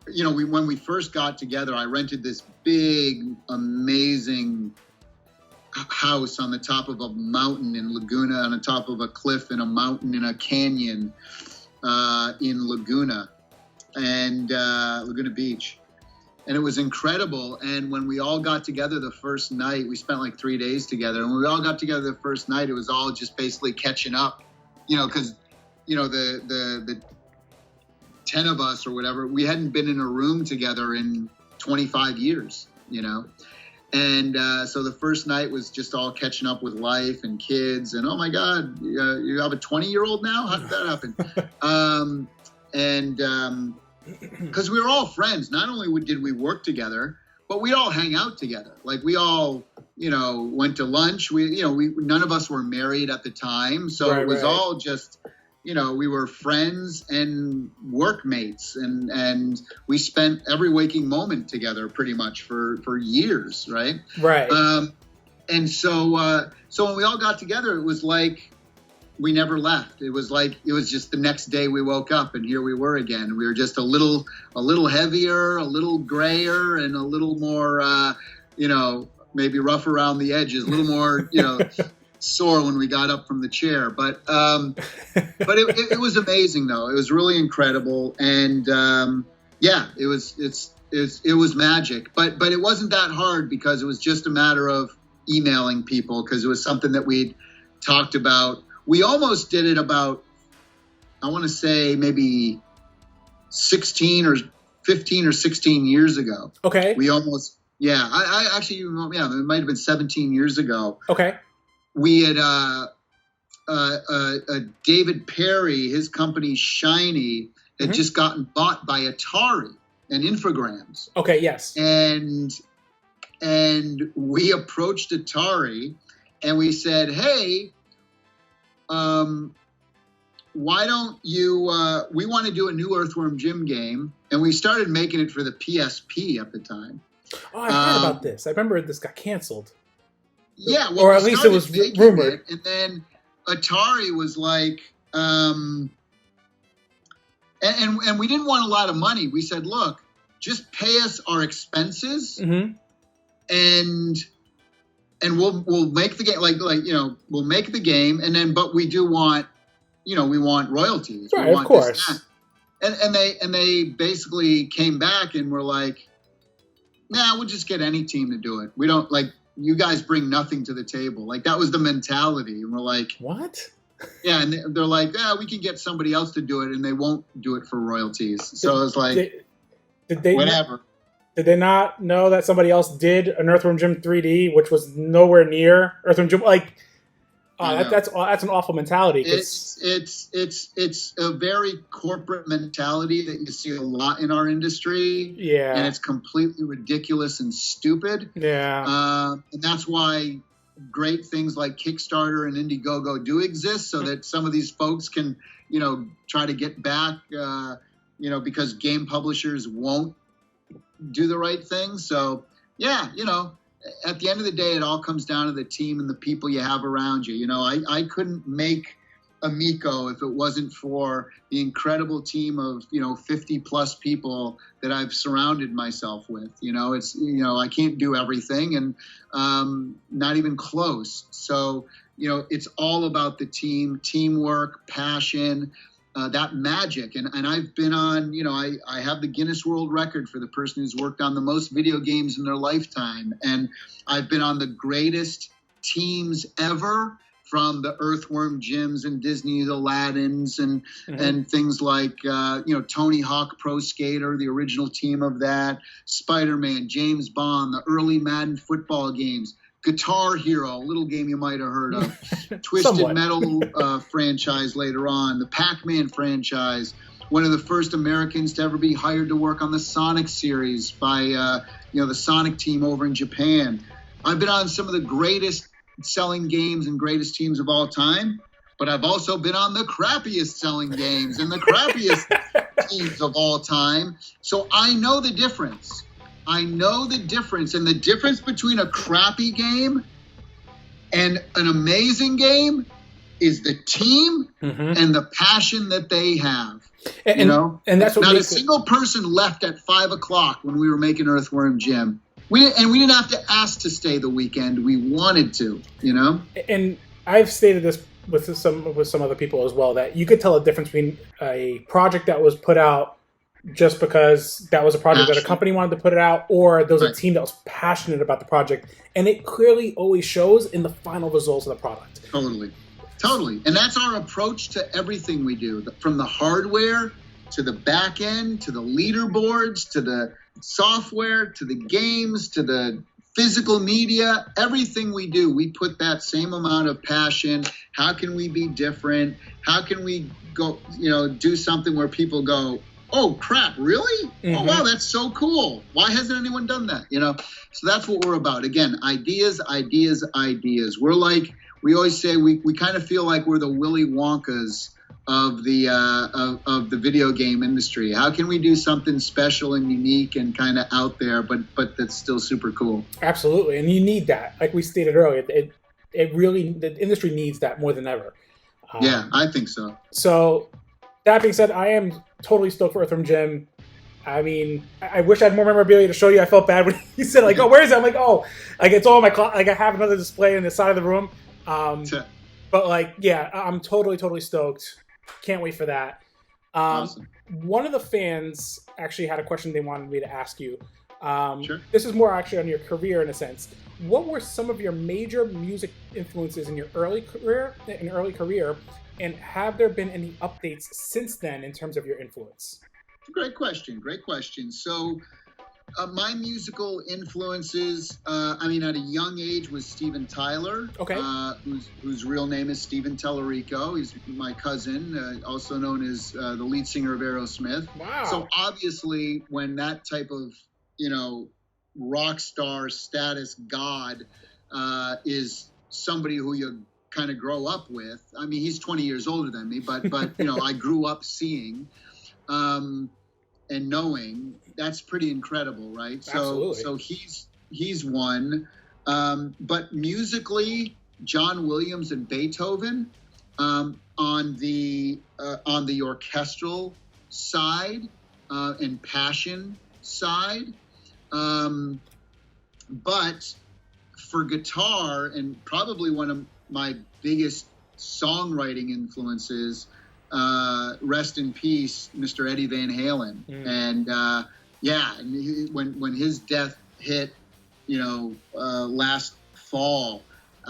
Speaker 2: you know, when we first got together, I rented this big, amazing house on the top of a mountain in Laguna, on the top of a cliff in a mountain in a canyon in Laguna. And Laguna Beach, and it was incredible. And when we all got together the first night, we spent like 3 days together, and when we all got together the first night, it was all just basically catching up, you know, because, you know, the 10 of us or whatever, we hadn't been in a room together in 25 years, you know. And so the first night was just all catching up with life and kids, and oh my God, you have a 20-year-old now? How did that happen? Because we were all friends. Not only did we work together, but we'd all hang out together. Like we all, you know, went to lunch. None of us were married at the time, so it was all just, you know, we were friends and workmates, and we spent every waking moment together pretty much for years, right?
Speaker 1: Right.
Speaker 2: And so when we all got together, it was like we never left. It was just the next day we woke up and here we were again. We were just a little heavier, a little grayer, and a little more, you know, maybe rough around the edges, a little more, you know, sore when we got up from the chair. But it was amazing though. It was really incredible. And yeah, it was magic. But it wasn't that hard because it was just a matter of emailing people, because it was something that we'd talked about. We almost did it about, I want to say maybe 15 or 16 years ago.
Speaker 1: Okay.
Speaker 2: We almost, yeah, I actually, yeah, it might have been 17 years ago.
Speaker 1: Okay.
Speaker 2: We had David Perry, his company Shiny, had just gotten bought by Atari and Infogrames.
Speaker 1: Okay, yes.
Speaker 2: And we approached Atari and we said, hey, why don't you, we want to do a new Earthworm Jim game. And we started making it for the PSP at the time.
Speaker 1: Oh, I heard about this. I remember this got canceled.
Speaker 2: Yeah. Well,
Speaker 1: or at least it was rumored.
Speaker 2: And then Atari was like, and we didn't want a lot of money. We said, look, just pay us our expenses and we'll make the game, like you know, we'll make the game, and then but we do want, you know, we want royalties.
Speaker 1: Right,
Speaker 2: we want
Speaker 1: of course.
Speaker 2: And they basically came back and were like, nah, we'll just get any team to do it. We don't, like, you guys bring nothing to the table. Like that was the mentality, and we're like,
Speaker 1: what?
Speaker 2: Yeah, and they're like, yeah, we can get somebody else to do it, and they won't do it for royalties. So it's like,
Speaker 1: did they
Speaker 2: whatever.
Speaker 1: Did they not know that somebody else did an Earthworm Jim 3D, which was nowhere near Earthworm Jim? Like, that's an awful mentality.
Speaker 2: It's a very corporate mentality that you see a lot in our industry.
Speaker 1: Yeah,
Speaker 2: and it's completely ridiculous and stupid.
Speaker 1: Yeah,
Speaker 2: and that's why great things like Kickstarter and Indiegogo do exist, so that some of these folks can, you know, try to get back, you know, because game publishers won't do the right thing. So yeah, you know, at the end of the day, it all comes down to the team and the people you have around you. You know, I couldn't make Amico if it wasn't for the incredible team of, you know, 50 plus people that I've surrounded myself with. You know, it's, you know, I can't do everything, and not even close. So, you know, it's all about the team, teamwork, passion, that magic. And I've been on, you know, I have the Guinness World Record for the person who's worked on the most video games in their lifetime. And I've been on the greatest teams ever, from the Earthworm Jims and Disney's Aladdins and things like, you know, Tony Hawk Pro Skater, the original team of that, Spider-Man, James Bond, the early Madden football games, Guitar Hero, a little game you might have heard of, Twisted Metal franchise later on, the Pac-Man franchise, one of the first Americans to ever be hired to work on the Sonic series by, you know, the Sonic team over in Japan. I've been on some of the greatest selling games and greatest teams of all time. but I've also been on the crappiest selling games and the crappiest teams of all time. So I know the difference. And the difference between a crappy game and an amazing game is the team and the passion that they have. And
Speaker 1: that's what
Speaker 2: not a single person left at 5 o'clock when we were making Earthworm Jim. We didn't have to ask to stay the weekend. We wanted to, And
Speaker 1: I've stated this with some other people as well, that you could tell a difference between a project that was put out just because that was a project that a company wanted to put it out, or there was a team that was passionate about the project, and it clearly always shows in the final results of the product.
Speaker 2: Totally. And that's our approach to everything we do, from the hardware to the back end, to the leaderboards, to the software, to the games, to the physical media. Everything we do, we put that same amount of passion. How can we be different? How can we go, do something where people go, oh crap, really? Oh wow, that's so cool. Why hasn't anyone done that? So that's what we're about. Again, ideas. We always say we kind of feel like we're the Willy Wonkas of the video game industry. How can we do something special and unique and kind of out there, but that's still super cool?
Speaker 1: Absolutely, and you need that. Like we stated earlier, it really, the industry needs that more than ever.
Speaker 2: Yeah, I think so.
Speaker 1: So that being said, I am totally stoked for Earthworm Jim. I mean, I wish I had more memorabilia to show you. I felt bad when he said, like, oh, where is it? I'm like, oh, like it's all in my closet. Like I have another display in the side of the room. But like, yeah, I'm totally stoked. Can't wait for that.
Speaker 2: Awesome.
Speaker 1: One of the fans actually had a question they wanted me to ask you.
Speaker 2: Sure.
Speaker 1: This is more actually on your career in a sense. What were some of your major music influences in your early career, and have there been any updates since then in terms of your influence?
Speaker 2: Great question. So my musical influences, at a young age, was Steven Tyler, whose real name is Steven Tallarico. He's my cousin, also known as the lead singer of Aerosmith.
Speaker 1: Wow.
Speaker 2: So obviously, when that type of, rock star status god is somebody who you kind of grow up with. I mean, he's 20 years older than me, but I grew up seeing and knowing. That's pretty incredible, right?
Speaker 1: Absolutely.
Speaker 2: So he's one. But musically, John Williams and Beethoven on the orchestral side and passion side. But for guitar, and probably one of my biggest songwriting influences, rest in peace, Mr. Eddie Van Halen. And when his death hit, last fall,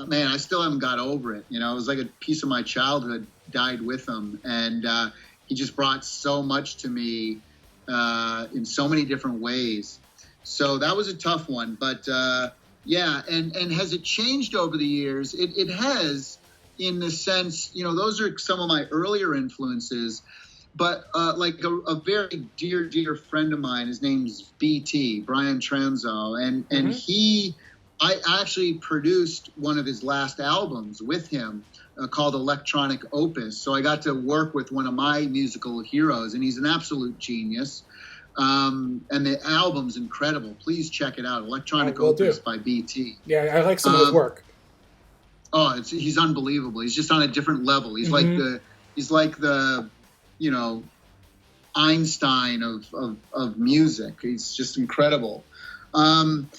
Speaker 2: man, I still haven't got over it. It was like a piece of my childhood died with him, and he just brought so much to me in so many different ways. So that was a tough one, but and has it changed over the years? It has, in the sense, those are some of my earlier influences, but like a very dear friend of mine, his name's BT, Brian Tranzo, and I actually produced one of his last albums with him called Electronic Opus. So I got to work with one of my musical heroes, and he's an absolute genius. And the album's incredible. Please check it out. Electronic Opus by BT.
Speaker 1: Yeah, I like some of his work.
Speaker 2: Oh, he's unbelievable. He's just on a different level. He's like the Einstein of music. He's just incredible. And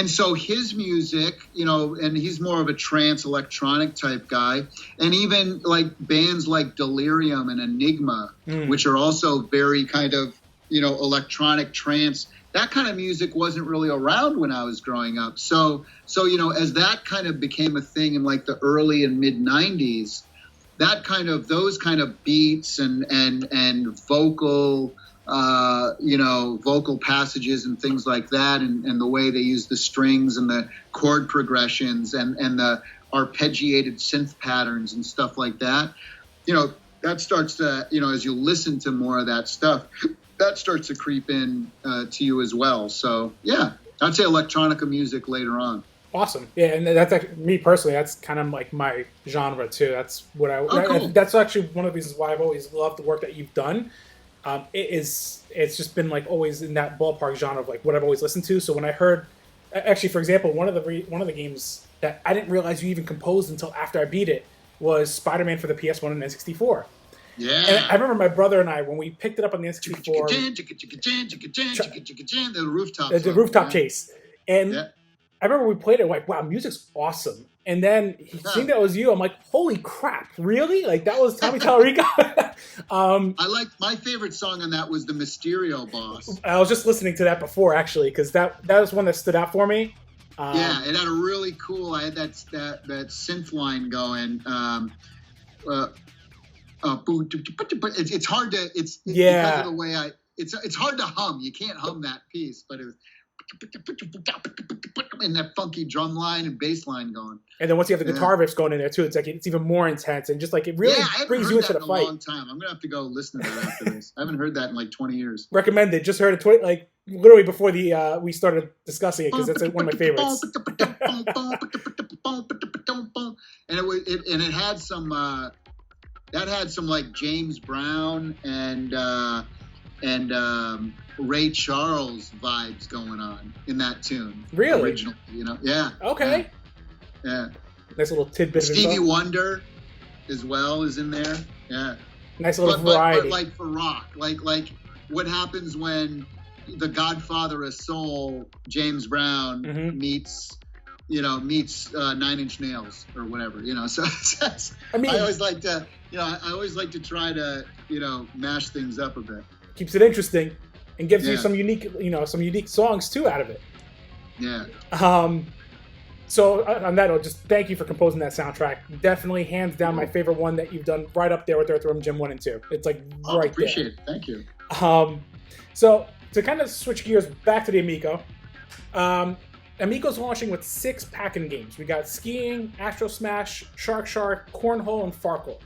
Speaker 2: so his music, and he's more of a trance electronic type guy. And even like bands like Delirium and Enigma, which are also very kind of, electronic trance. That kind of music wasn't really around when I was growing up. So as that kind of became a thing in like the early and mid 90s, those kind of beats and vocal, vocal passages and things like that, and the way they use the strings and the chord progressions and the arpeggiated synth patterns and stuff like that, that starts to, as you listen to more of that stuff, that starts to creep in to you as well. So yeah, I'd say electronica music later on.
Speaker 1: Awesome. Yeah, and that's actually, me personally, that's kind of like my genre too. That's what
Speaker 2: Cool.
Speaker 1: that's actually one of the reasons why I've always loved the work that you've done. It's just been like always in that ballpark genre of like what I've always listened to. So when I heard, actually, for example, one of the games that I didn't realize you even composed until after I beat it was Spider-Man for the PS1 and N64.
Speaker 2: Yeah.
Speaker 1: And I remember my brother and I, when we picked it up on the N64, the rooftop chase, and I remember we played it like, wow, music's awesome. And then seeing that was you, I'm like, holy crap, really? Like that was Tommy Tallarico.
Speaker 2: I liked, my favorite song on that was the Mysterio boss.
Speaker 1: I was just listening to that before actually, because that was one that stood out for me.
Speaker 2: Yeah, it had a really cool. I had that synth line going. It's hard to because of the way it's hard to hum. You can't hum that piece, but it was and that funky drum line and bass line going.
Speaker 1: And then once you have the guitar riffs going in there too, it's like it's even more intense and just like it really brings you into the fight.
Speaker 2: A long time. I'm gonna have to go listen to that after this. I haven't heard that in like 20 years.
Speaker 1: Recommended. Just heard it like literally before the we started discussing it because it's one of my favorites. And it had some that had some like James Brown and Ray Charles vibes going on in that tune. Really?
Speaker 2: Originally, Yeah.
Speaker 1: Okay.
Speaker 2: Yeah.
Speaker 1: Nice little tidbit.
Speaker 2: Stevie Wonder as well is in there. Yeah.
Speaker 1: Nice little variety.
Speaker 2: But like for rock, like what happens when the Godfather of Soul, James Brown, meets 9 Inch Nails or whatever, So I always like to, I always like to try to, mash things up a bit.
Speaker 1: Keeps it interesting and gives you some unique songs too out of it.
Speaker 2: Yeah.
Speaker 1: So on that note, just thank you for composing that soundtrack. Definitely, hands down, my favorite one that you've done, right up there with Earthworm Jim 1 and 2. It's like right there.
Speaker 2: Appreciate it. Thank you.
Speaker 1: So to kind of switch gears back to the Amico, Amico's launching with 6 pack-in games. We got Skiing, Astro Smash, Shark, Cornhole, and Farkle.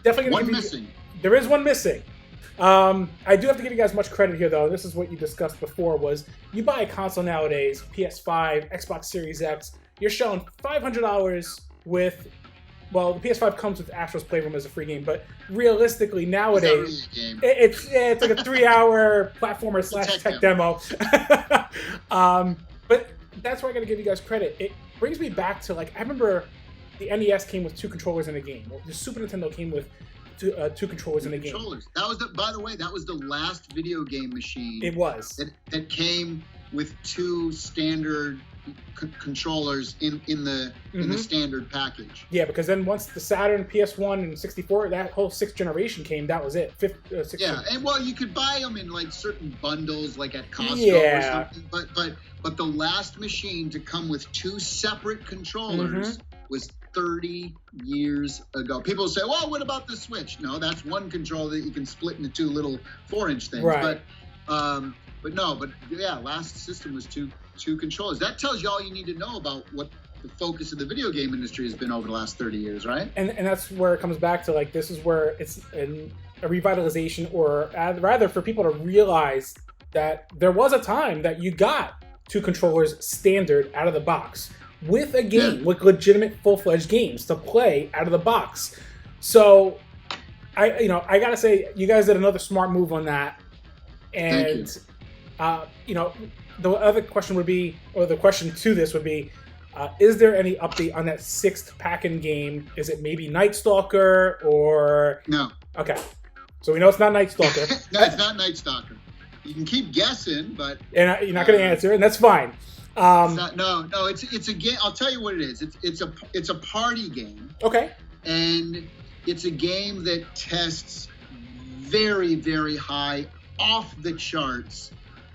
Speaker 1: Definitely
Speaker 2: one missing.
Speaker 1: There is one missing. I do have to give you guys much credit here, though. This is what you discussed before, was you buy a console nowadays, PS5, Xbox Series X, you're showing $500 with, well, the PS5 comes with Astro's Playroom as a free game, but realistically, nowadays, it's like a 3-hour platformer / tech demo. But that's where I got to give you guys credit. It brings me back to, like, I remember the NES came with 2 controllers in a game. The Super Nintendo came with 2 controllers in the game.
Speaker 2: That was by the way, that was the last video game machine.
Speaker 1: It was
Speaker 2: that came with 2 standard controllers in the standard package.
Speaker 1: Yeah, because then once the Saturn, PS1, and 64, that whole 6th generation came. That was it.
Speaker 2: And well, you could buy them in like certain bundles, like at Costco or something. But the last machine to come with 2 separate controllers was 30 years ago. People say, well, what about the Switch? No, that's one controller that you can split into 2 little 4-inch things.
Speaker 1: Right.
Speaker 2: But last system was two controllers. That tells you all you need to know about what the focus of the video game industry has been over the last 30 years, right?
Speaker 1: And that's where it comes back to, like, this is where it's a revitalization, or rather for people to realize that there was a time that you got 2 controllers standard out of the box with a game, with legitimate full-fledged games to play out of the box. So I gotta say, you guys did another smart move on that. And the other question would be, or the question to this would be, is there any update on that 6th pack-in game? Is it maybe Night Stalker or
Speaker 2: no? Okay,
Speaker 1: so we know it's not Night Stalker.
Speaker 2: No, it's not Night Stalker. You can keep guessing, but
Speaker 1: you're not going to answer, and that's fine.
Speaker 2: It's a game. I'll tell you what it is. It's a party game.
Speaker 1: Okay.
Speaker 2: And it's a game that tests very, very high, off the charts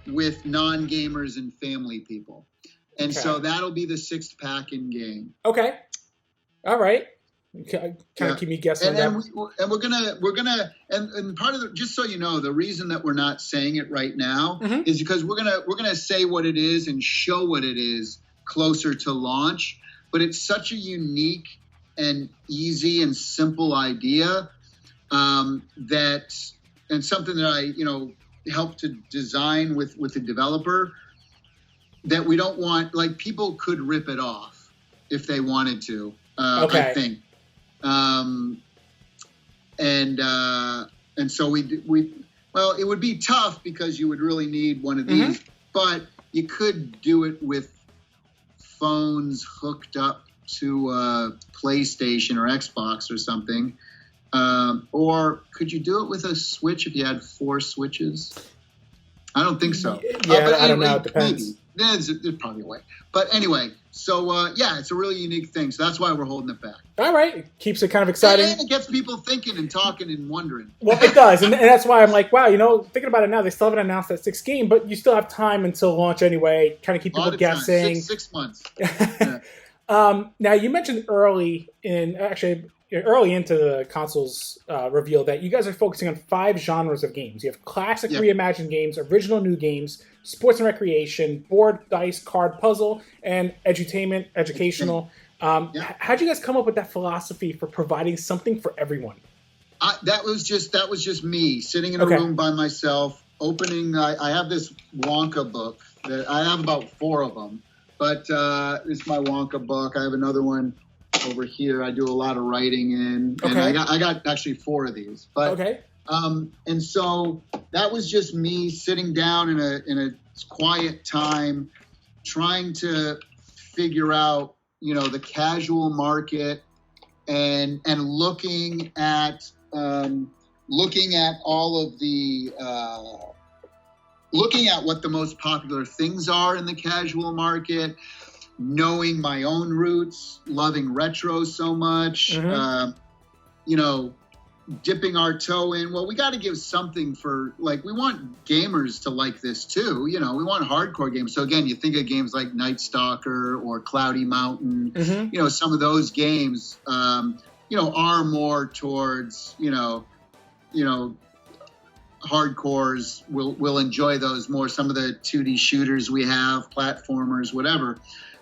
Speaker 2: with non-gamers and family people. And so that'll be the 6th pack-in game. Okay.
Speaker 1: All right. Kind of keep me guessing.
Speaker 2: And we're gonna part of the, just so you know, the reason that we're not saying it right now is because we're gonna say what it is and show what it is closer to launch. But it's such a unique and easy and simple idea and something that I helped to design with the developer. that we don't want, like, people could rip it off if they wanted to,
Speaker 1: okay.
Speaker 2: I think. And so well, it would be tough because you would really need one of these, but you could do it with phones hooked up to a PlayStation or Xbox or something. Or could you do it with a Switch if you had 4 switches? I don't think so.
Speaker 1: Yeah, I don't know. It depends.
Speaker 2: Maybe. There's probably a way. But anyway, so yeah, it's a really unique thing. So that's why we're holding it back.
Speaker 1: All right. It keeps it kind of exciting.
Speaker 2: And it gets people thinking and talking and wondering.
Speaker 1: Well, it does. And that's why I'm like, wow, thinking about it now, they still haven't announced that 6th game, but you still have time until launch anyway, trying to keep people guessing.
Speaker 2: 6 months. Yeah.
Speaker 1: Now, you mentioned early into the console's reveal that you guys are focusing on 5 genres of games. You have classic reimagined games, original new games, sports and recreation, board, dice, card, puzzle, and edutainment, educational. How'd you guys come up with that philosophy for providing something for everyone?
Speaker 2: That was just me sitting in a room by myself, opening. I have this Wonka book that I have about 4 of them, but this is my Wonka book. I have another one over here. I do a lot of writing in, and I got actually 4 of these. But and so that was just me sitting down in a quiet time, trying to figure out, the casual market, and looking at all of the looking at what the most popular things are in the casual market, knowing my own roots, loving retro so much, dipping our toe in. Well, we got to give something for, like, we want gamers to like this too. We want hardcore games. So again, you think of games like Night Stalker or Cloudy Mountain, some of those games, are more towards, hardcores will enjoy those more. Some of the 2D shooters we have, platformers, whatever.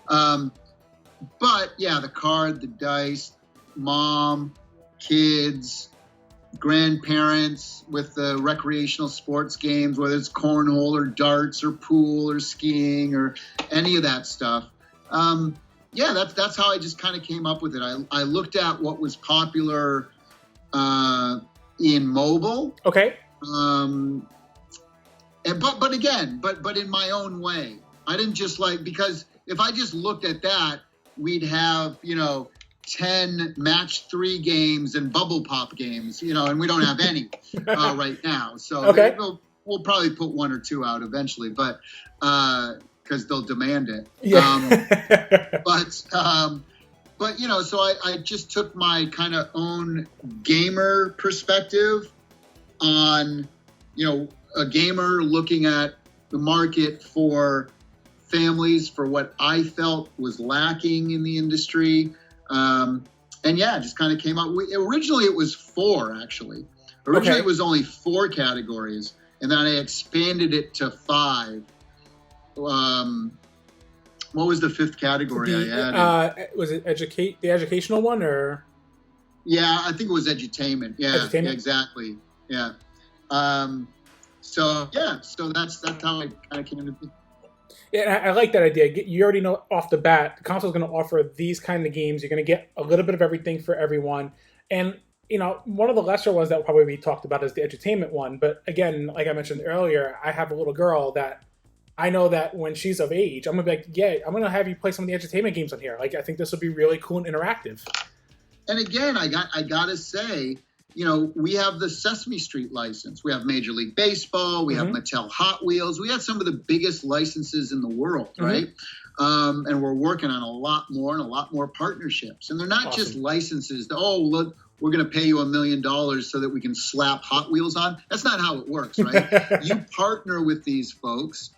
Speaker 2: But yeah, the card, the dice, mom, kids, grandparents with the recreational sports games, whether it's cornhole or darts or pool or skiing or any of that stuff. That's how I just kind of came up with it. I looked at what was popular in mobile. Okay. But in my own way. I didn't just because if I just looked at that, we'd have, 10 match 3 games and bubble pop games, and we don't have any right now. So we'll probably put 1 or 2 out eventually, but because they'll demand it. Yeah. So I just took my kind of own gamer perspective on, a gamer looking at the market for families, for what I felt was lacking in the industry. Just kind of came up. Originally, it was 4, actually. Originally, it was only 4 categories, and then I expanded it to 5. What was the 5th category I added?
Speaker 1: Was it the educational one, or?
Speaker 2: Yeah, I think it was edutainment. Yeah, exactly. Yeah. So that's how I kind of came into it.
Speaker 1: Yeah, I like that idea. You already know off the bat, the console is going to offer these kind of games. You're going to get a little bit of everything for everyone. And, one of the lesser ones that will probably be talked about is the edutainment one. But again, like I mentioned earlier, I have a little girl that I know that when she's of age, I'm going to be like, yeah, I'm going to have you play some of the edutainment games on here. Like, I think this will be really cool and interactive.
Speaker 2: And again, I got to say, we have the Sesame Street license. We have Major League Baseball. We have Mattel Hot Wheels. We have some of the biggest licenses in the world, right? And we're working on a lot more partnerships. And they're not just licenses. Look, we're going to pay you $1 million so that we can slap Hot Wheels on. That's not how it works, right? You partner with these folks.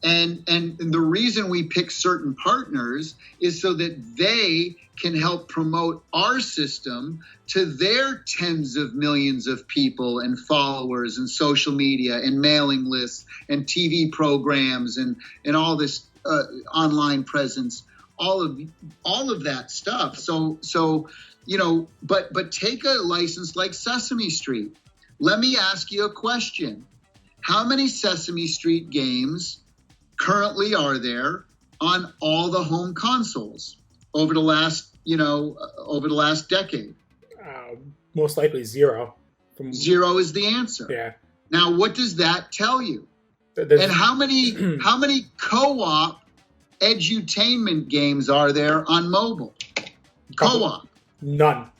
Speaker 2: And the reason we pick certain partners is so that they can help promote our system to their tens of millions of people and followers and social media and mailing lists and TV programs and all this online presence, all of that stuff. So but take a license like Sesame Street. Let me ask you a question. How many Sesame Street games currently are there on all the home consoles over the last decade?
Speaker 1: Most likely 0.
Speaker 2: Zero is the answer.
Speaker 1: Yeah.
Speaker 2: Now, what does that tell you?
Speaker 1: There's,
Speaker 2: and how many co-op edutainment games are there on mobile? Co-op.
Speaker 1: None.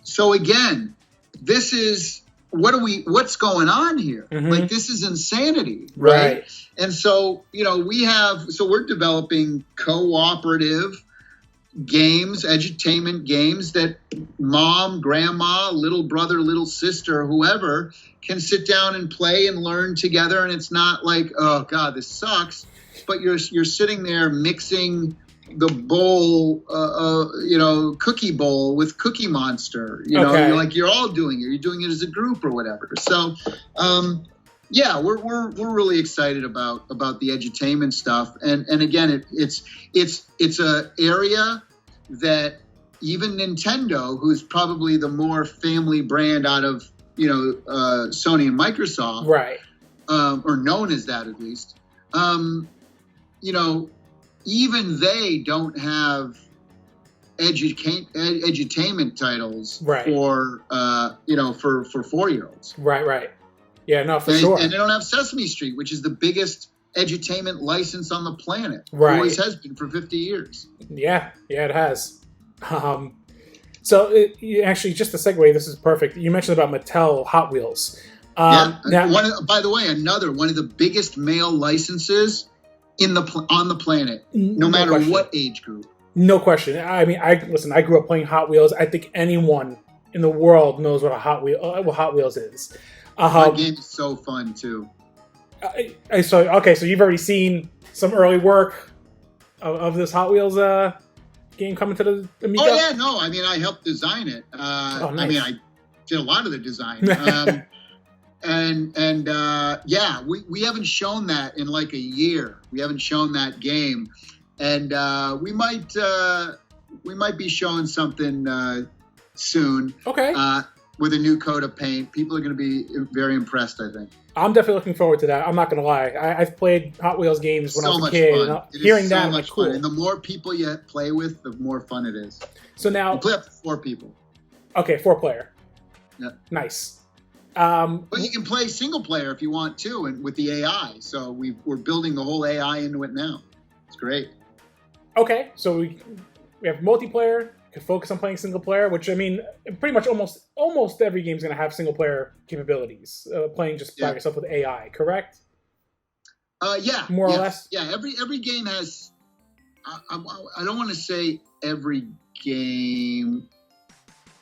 Speaker 2: So again, this is what's going on here?
Speaker 1: Mm-hmm.
Speaker 2: Like, this is insanity, right? And so, we're developing cooperative games, edutainment games that mom, grandma, little brother, little sister, whoever can sit down and play and learn together. And it's not like, oh God, this sucks. But you're sitting there mixing the bowl, cookie bowl with Cookie Monster. You're all doing it. You're doing it as a group or whatever. So, we're really excited about the edutainment stuff. And again, it's a area that even Nintendo, who's probably the more family brand out of Sony and Microsoft,
Speaker 1: right,
Speaker 2: or known as that at least, even they don't have edutainment titles for 4-year-olds.
Speaker 1: Right. Yeah, no, for sure.
Speaker 2: And they don't have Sesame Street, which is the biggest edutainment license on the planet.
Speaker 1: Right.
Speaker 2: Always has been for 50 years.
Speaker 1: Yeah, it has. Actually, just to segue, this is perfect. You mentioned about Mattel Hot Wheels.
Speaker 2: By the way, another one of the biggest male licenses on the planet, no matter what age group.
Speaker 1: No question. I mean, I grew up playing Hot Wheels. I think anyone in the world knows what Hot Wheels is.
Speaker 2: That game is so fun too.
Speaker 1: So you've already seen some early work of this Hot Wheels game coming to the Amico?
Speaker 2: Oh yeah, no. I mean, I helped design it.
Speaker 1: Nice.
Speaker 2: I mean, I did a lot of the design. We haven't shown that in like a year. We haven't shown that game, and we might be showing something soon.
Speaker 1: Okay.
Speaker 2: With a new coat of paint. People are going to be very impressed, I think.
Speaker 1: I'm definitely looking forward to that. I'm not going to lie. I've played Hot Wheels games when I was a kid.
Speaker 2: Fun.
Speaker 1: Hearing that, I'm like, cool.
Speaker 2: Fun. And the more people you play with, the more fun it is.
Speaker 1: So now...
Speaker 2: You play up to 4 people.
Speaker 1: Okay, 4-player.
Speaker 2: Yeah.
Speaker 1: Nice.
Speaker 2: But you can play single player if you want to, and with the AI. So we're building the whole AI into it now. It's great.
Speaker 1: Okay, so we have multiplayer. Can focus on playing single player, which I mean, pretty much almost every game's going to have single player capabilities. Playing just by yourself with AI, correct? More or less.
Speaker 2: Yeah, every game has. I don't want to say every game,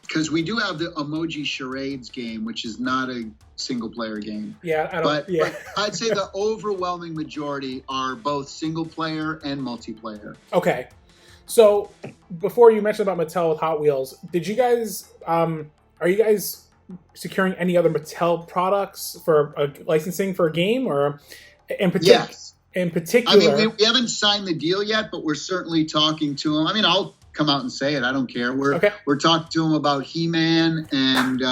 Speaker 2: because we do have the Emoji Charades game, which is not a single player game.
Speaker 1: Yeah,
Speaker 2: but I'd say the overwhelming majority are both single player and multiplayer.
Speaker 1: Okay. So, before you mentioned about Mattel with Hot Wheels, did you guys, are you guys securing any other Mattel products for licensing for a game, or in particular?
Speaker 2: Yes.
Speaker 1: In particular,
Speaker 2: I mean, we haven't signed the deal yet, but we're certainly talking to them. I mean, I'll come out and say it. I don't care. We're talking to them about He-Man and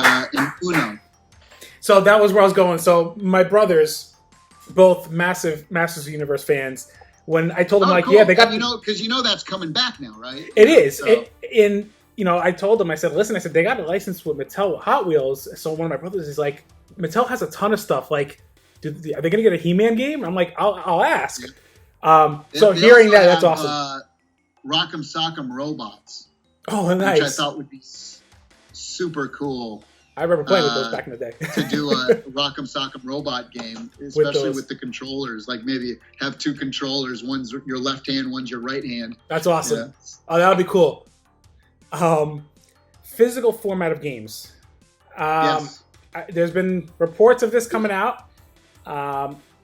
Speaker 2: Uno.
Speaker 1: So that was where I was going. So my brothers, both massive Masters of the Universe fans. When I told them, cool. Yeah, they got...
Speaker 2: Because that's coming back now, right?
Speaker 1: It is. So. I told them, I said, listen, they got a license with Mattel with Hot Wheels. So one of my brothers is like, Mattel has a ton of stuff. Like, are they going to get a He-Man game? I'm like, I'll ask. So hearing that, that's awesome.
Speaker 2: Rock'em Sock'em Robots.
Speaker 1: Oh, nice.
Speaker 2: Which I thought would be super cool.
Speaker 1: I remember playing with those back in the day.
Speaker 2: To do a Rock'em Sock'em Robot game, especially with the controllers. Like maybe have 2 controllers. One's your left hand, one's your right hand.
Speaker 1: That's awesome. Yeah. Oh, that would be cool. Physical format of games.
Speaker 2: Yes.
Speaker 1: There's been reports of this coming out.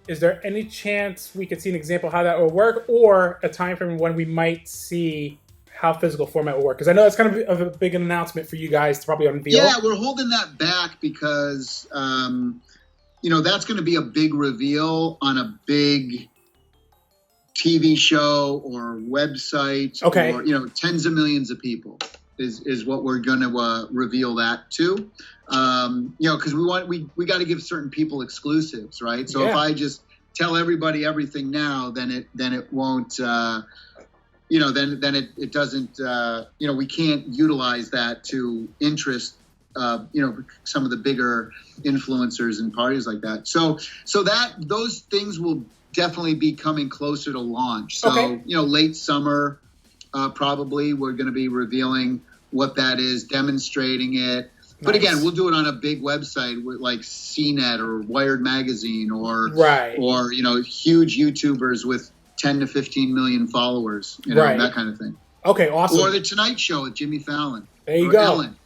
Speaker 1: Is there any chance we could see an example of how that will work, or a time frame when we might see how physical format will work? Because I know that's kind of a big announcement for you guys to probably unveil.
Speaker 2: Yeah, we're holding that back because, that's going to be a big reveal on a big TV show or website.
Speaker 1: Okay.
Speaker 2: Or, tens of millions of people is what we're going to reveal that to. Because we got to give certain people exclusives, right? So if I just tell everybody everything now, then it won't. Then it doesn't. We can't utilize that to interest. Some of the bigger influencers and parties like that. So those things will definitely be coming closer to launch. So,
Speaker 1: okay.
Speaker 2: Late summer, probably we're going to be revealing what that is, demonstrating it. Nice. But again, we'll do it on a big website with like CNET or Wired Magazine or huge YouTubers with 10 to 15 million followers, that kind of thing.
Speaker 1: Okay, awesome.
Speaker 2: Or the Tonight Show with Jimmy Fallon.
Speaker 1: There you
Speaker 2: or
Speaker 1: go.
Speaker 2: Ellen.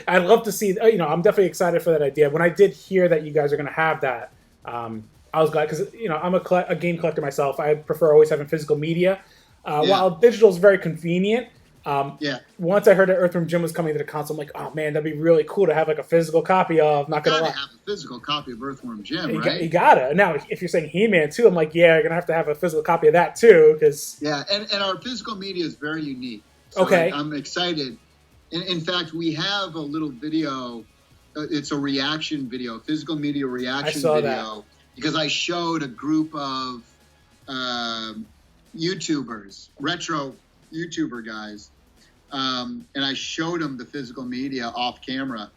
Speaker 1: I'd love to see. I'm definitely excited for that idea. When I did hear that you guys are going to have that, I was glad because I'm a game collector myself. I prefer always having physical media. While digital is very convenient. Once I heard that Earthworm Jim was coming to the console, I'm like, oh man, that'd be really cool to have like a physical copy of. Not gonna lie,
Speaker 2: have a physical copy of Earthworm Jim, right?
Speaker 1: You gotta. Now, if you're saying He-Man too, I'm like, yeah, you're gonna have a physical copy of that too, because
Speaker 2: and our physical media is very unique. So
Speaker 1: okay,
Speaker 2: I'm excited. In fact, we have a little video. It's a reaction video, physical media reaction video. That. Because I showed a group of YouTubers, retro YouTuber guys, and I showed them the physical media off camera,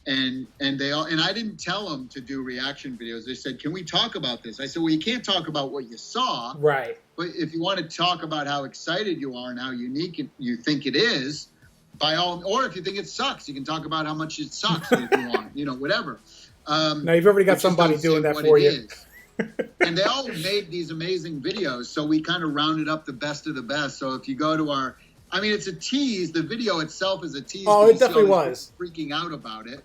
Speaker 2: and they all, and I didn't tell them to do reaction videos. They said, "Can we talk about this?" I said, "Well, you can't talk about what you saw,
Speaker 1: right? But
Speaker 2: if you want to talk about how excited you are and how unique you think it is." Or if you think it sucks, you can talk about how much it sucks if you want, whatever.
Speaker 1: Now you've already got somebody doing that for you.
Speaker 2: And they all made these amazing videos, so we kind of rounded up the best of the best. So if you go to it's a tease. The video itself is a tease.
Speaker 1: Oh, it definitely was.
Speaker 2: Freaking out about it.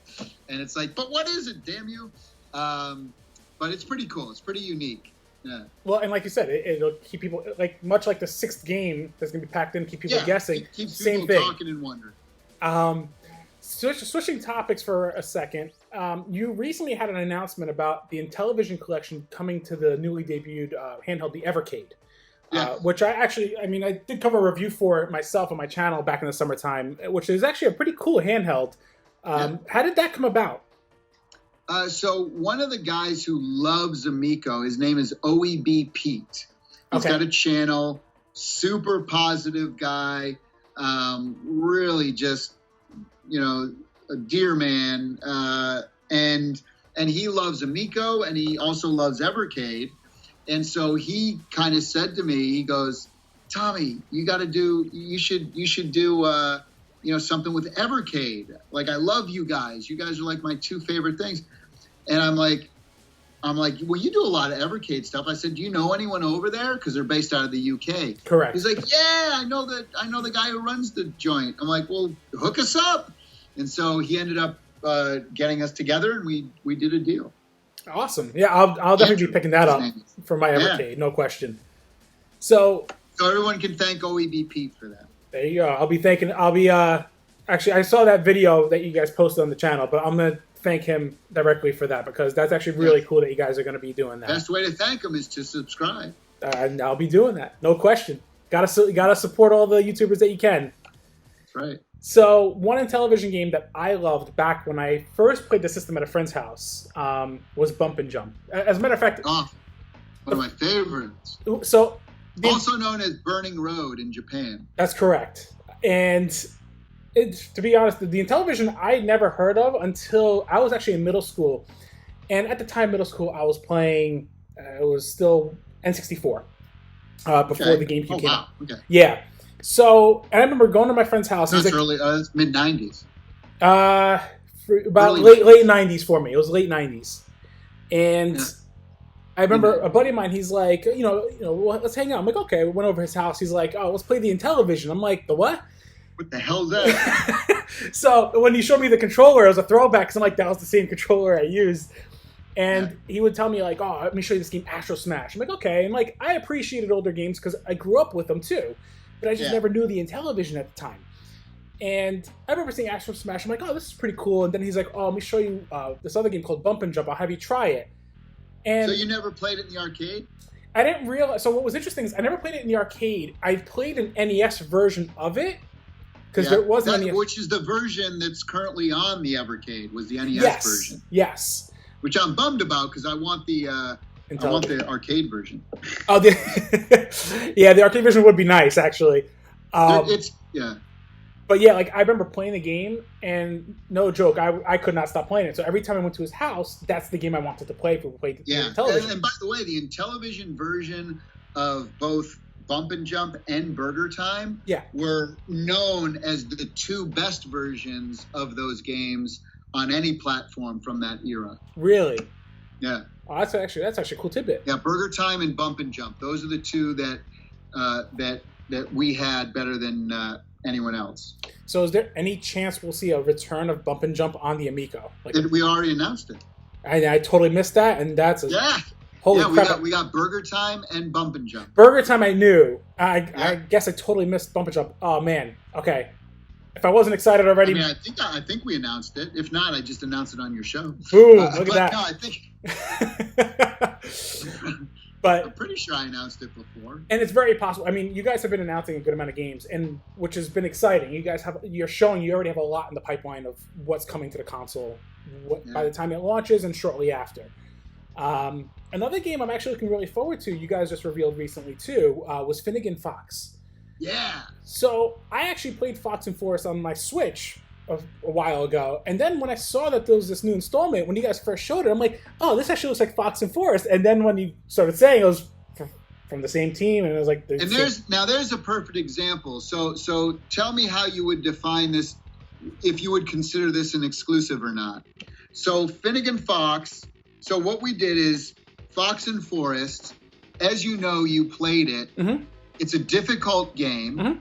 Speaker 2: And it's like, but what is it, damn you? But it's pretty cool. It's pretty unique. Yeah.
Speaker 1: Well, and like you said, it'll keep people much like the sixth game that's going to be packed in, keep people guessing.
Speaker 2: It keeps
Speaker 1: Same
Speaker 2: people
Speaker 1: thing.
Speaker 2: Talking and wondering.
Speaker 1: Switching topics for a second, you recently had an announcement about the Intellivision collection coming to the newly debuted handheld, the EverCade. Which I did cover a review for it myself on my channel back in the summertime, which is actually a pretty cool handheld. How did that come about?
Speaker 2: So one of the guys who loves Amico, his name is OEB Pete. He's got a channel, super positive guy, really just, a dear man. And he loves Amico, and he also loves EverCade. And so he kind of said to me, he goes, "Tommy, you should do something with EverCade. Like, I love you guys. You guys are like my two favorite things." And I'm like, well, you do a lot of EverCade stuff. I said, "Do you know anyone over there?" Because they're based out of the UK.
Speaker 1: Correct.
Speaker 2: He's like, "Yeah, I know the guy who runs the joint." I'm like, "Well, hook us up." And so he ended up getting us together, and we did a deal.
Speaker 1: Awesome. Yeah, I'll definitely be picking that up for my EverCade, no question. So
Speaker 2: everyone can thank OEB Pete for that.
Speaker 1: There you go. Actually, I saw that video that you guys posted on the channel, but I'm going to thank him directly for that, because that's actually really cool that you guys are going to be doing that.
Speaker 2: Best way to thank him is to subscribe.
Speaker 1: And I'll be doing that, no question. Gotta support all the YouTubers that you can.
Speaker 2: That's right.
Speaker 1: So one Intellivision game that I loved back when I first played the system at a friend's house was Bump and Jump. As a matter of fact,
Speaker 2: one of my favorites.
Speaker 1: So
Speaker 2: also known as Burning Road in Japan.
Speaker 1: That's correct. And to be honest, the Intellivision I never heard of until I was actually in middle school. And at the time, middle school, I was playing, it was still N64 before the GameCube came out.
Speaker 2: Okay.
Speaker 1: Yeah. So, and I remember going to my friend's house.
Speaker 2: That's early, mid-90s.
Speaker 1: About late 90s for me. It was late 90s. And I remember a buddy of mine, he's like, let's hang out. I'm like, okay. We went over his house. He's like, oh, let's play the Intellivision. I'm like, the what?
Speaker 2: What the hell's that?
Speaker 1: So when he showed me the controller, it was a throwback, because I'm like, that was the same controller I used. And he would tell me, like, oh, let me show you this game, Astro Smash. I'm like, okay. And, like, I appreciated older games because I grew up with them, too. But I just never knew the Intellivision at the time. And I remember seeing Astro Smash. I'm like, oh, this is pretty cool. And then he's like, oh, let me show you this other game called Bump and Jump. I'll have you try it. And
Speaker 2: so you never played it in the arcade?
Speaker 1: I didn't realize. So what was interesting is I never played it in the arcade. I played an NES version of it. Because there was an NES.
Speaker 2: Which is the version that's currently on the EverCade, was the NES version.
Speaker 1: Yes.
Speaker 2: Which I'm bummed about, because I want the I want the arcade version.
Speaker 1: Oh, yeah, the arcade version would be nice, actually.
Speaker 2: Yeah.
Speaker 1: But yeah, like I remember playing the game, and no joke, I could not stop playing it. So every time I went to his house, that's the game I wanted to play for Intellivision.
Speaker 2: And by the way, the Intellivision version of both Bump and Jump and Burger Time were known as the two best versions of those games on any platform from that era.
Speaker 1: Really?
Speaker 2: Yeah.
Speaker 1: Oh, that's actually a cool tidbit.
Speaker 2: Yeah, Burger Time and Bump and Jump. Those are the two that we had better than anyone else.
Speaker 1: So is there any chance we'll see a return of Bump and Jump on the Amico?
Speaker 2: We already announced it.
Speaker 1: I totally missed that, and that's holy crap.
Speaker 2: We got Burger Time and Bump and Jump.
Speaker 1: Burger Time I knew. I guess I totally missed Bump and Jump. Oh man. Okay. If I wasn't excited already,
Speaker 2: I think we announced it. If not, I just announced it on your show.
Speaker 1: Ooh, look at that.
Speaker 2: No, I think.
Speaker 1: But
Speaker 2: I'm pretty sure I announced it before.
Speaker 1: And it's very possible. I mean, you guys have been announcing a good amount of games, and which has been exciting. You're showing you already have a lot in the pipeline of what's coming to the console by the time it launches and shortly after. Another game I'm actually looking really forward to, you guys just revealed recently too, was Finnigan Fox.
Speaker 2: Yeah.
Speaker 1: So I actually played Fox and Forest on my Switch a while ago, and then when I saw that there was this new installment, when you guys first showed it, I'm like, oh, this actually looks like Fox and Forest. And then when you started saying it was from the same team, and it was like,
Speaker 2: there's a perfect example. So tell me how you would define this, if you would consider this an exclusive or not. So Finnigan Fox. So what we did is Fox and Forest. As you know, you played it.
Speaker 1: Mm-hmm.
Speaker 2: It's a difficult game.
Speaker 1: Mm-hmm.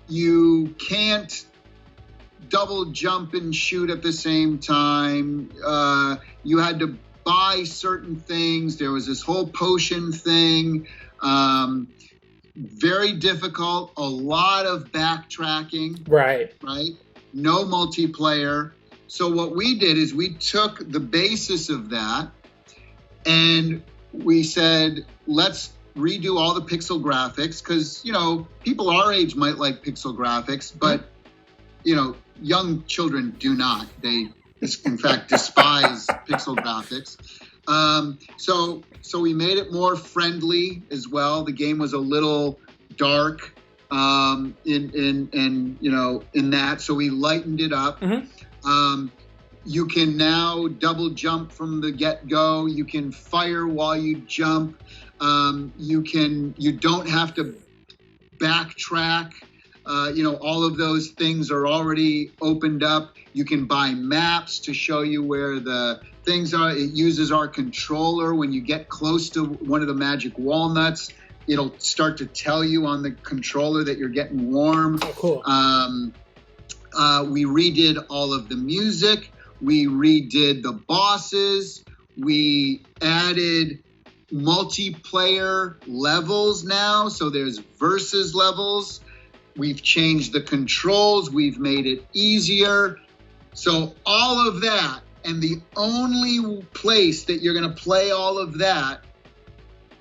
Speaker 2: You can't double jump and shoot at the same time. You had to buy certain things. There was this whole potion thing. Very difficult. A lot of backtracking.
Speaker 1: Right.
Speaker 2: No multiplayer. So what we did is we took the basis of that and we said, let's redo all the pixel graphics, because, people our age might like pixel graphics, but, young children do not. They, in fact, despise pixel graphics. So we made it more friendly as well. The game was a little dark in that, so we lightened it up.
Speaker 1: Mm-hmm.
Speaker 2: You can now double jump from the get-go. You can fire while you jump. You don't have to backtrack. All of those things are already opened up. You can buy maps to show you where the things are. It uses our controller. When you get close to one of the magic walnuts, it'll start to tell you on the controller that you're getting warm.
Speaker 1: Oh, cool.
Speaker 2: We redid all of the music. We redid the bosses. We added multiplayer levels now. So there's versus levels. We've changed the controls. We've made it easier. So all of that, and the only place that you're going to play all of that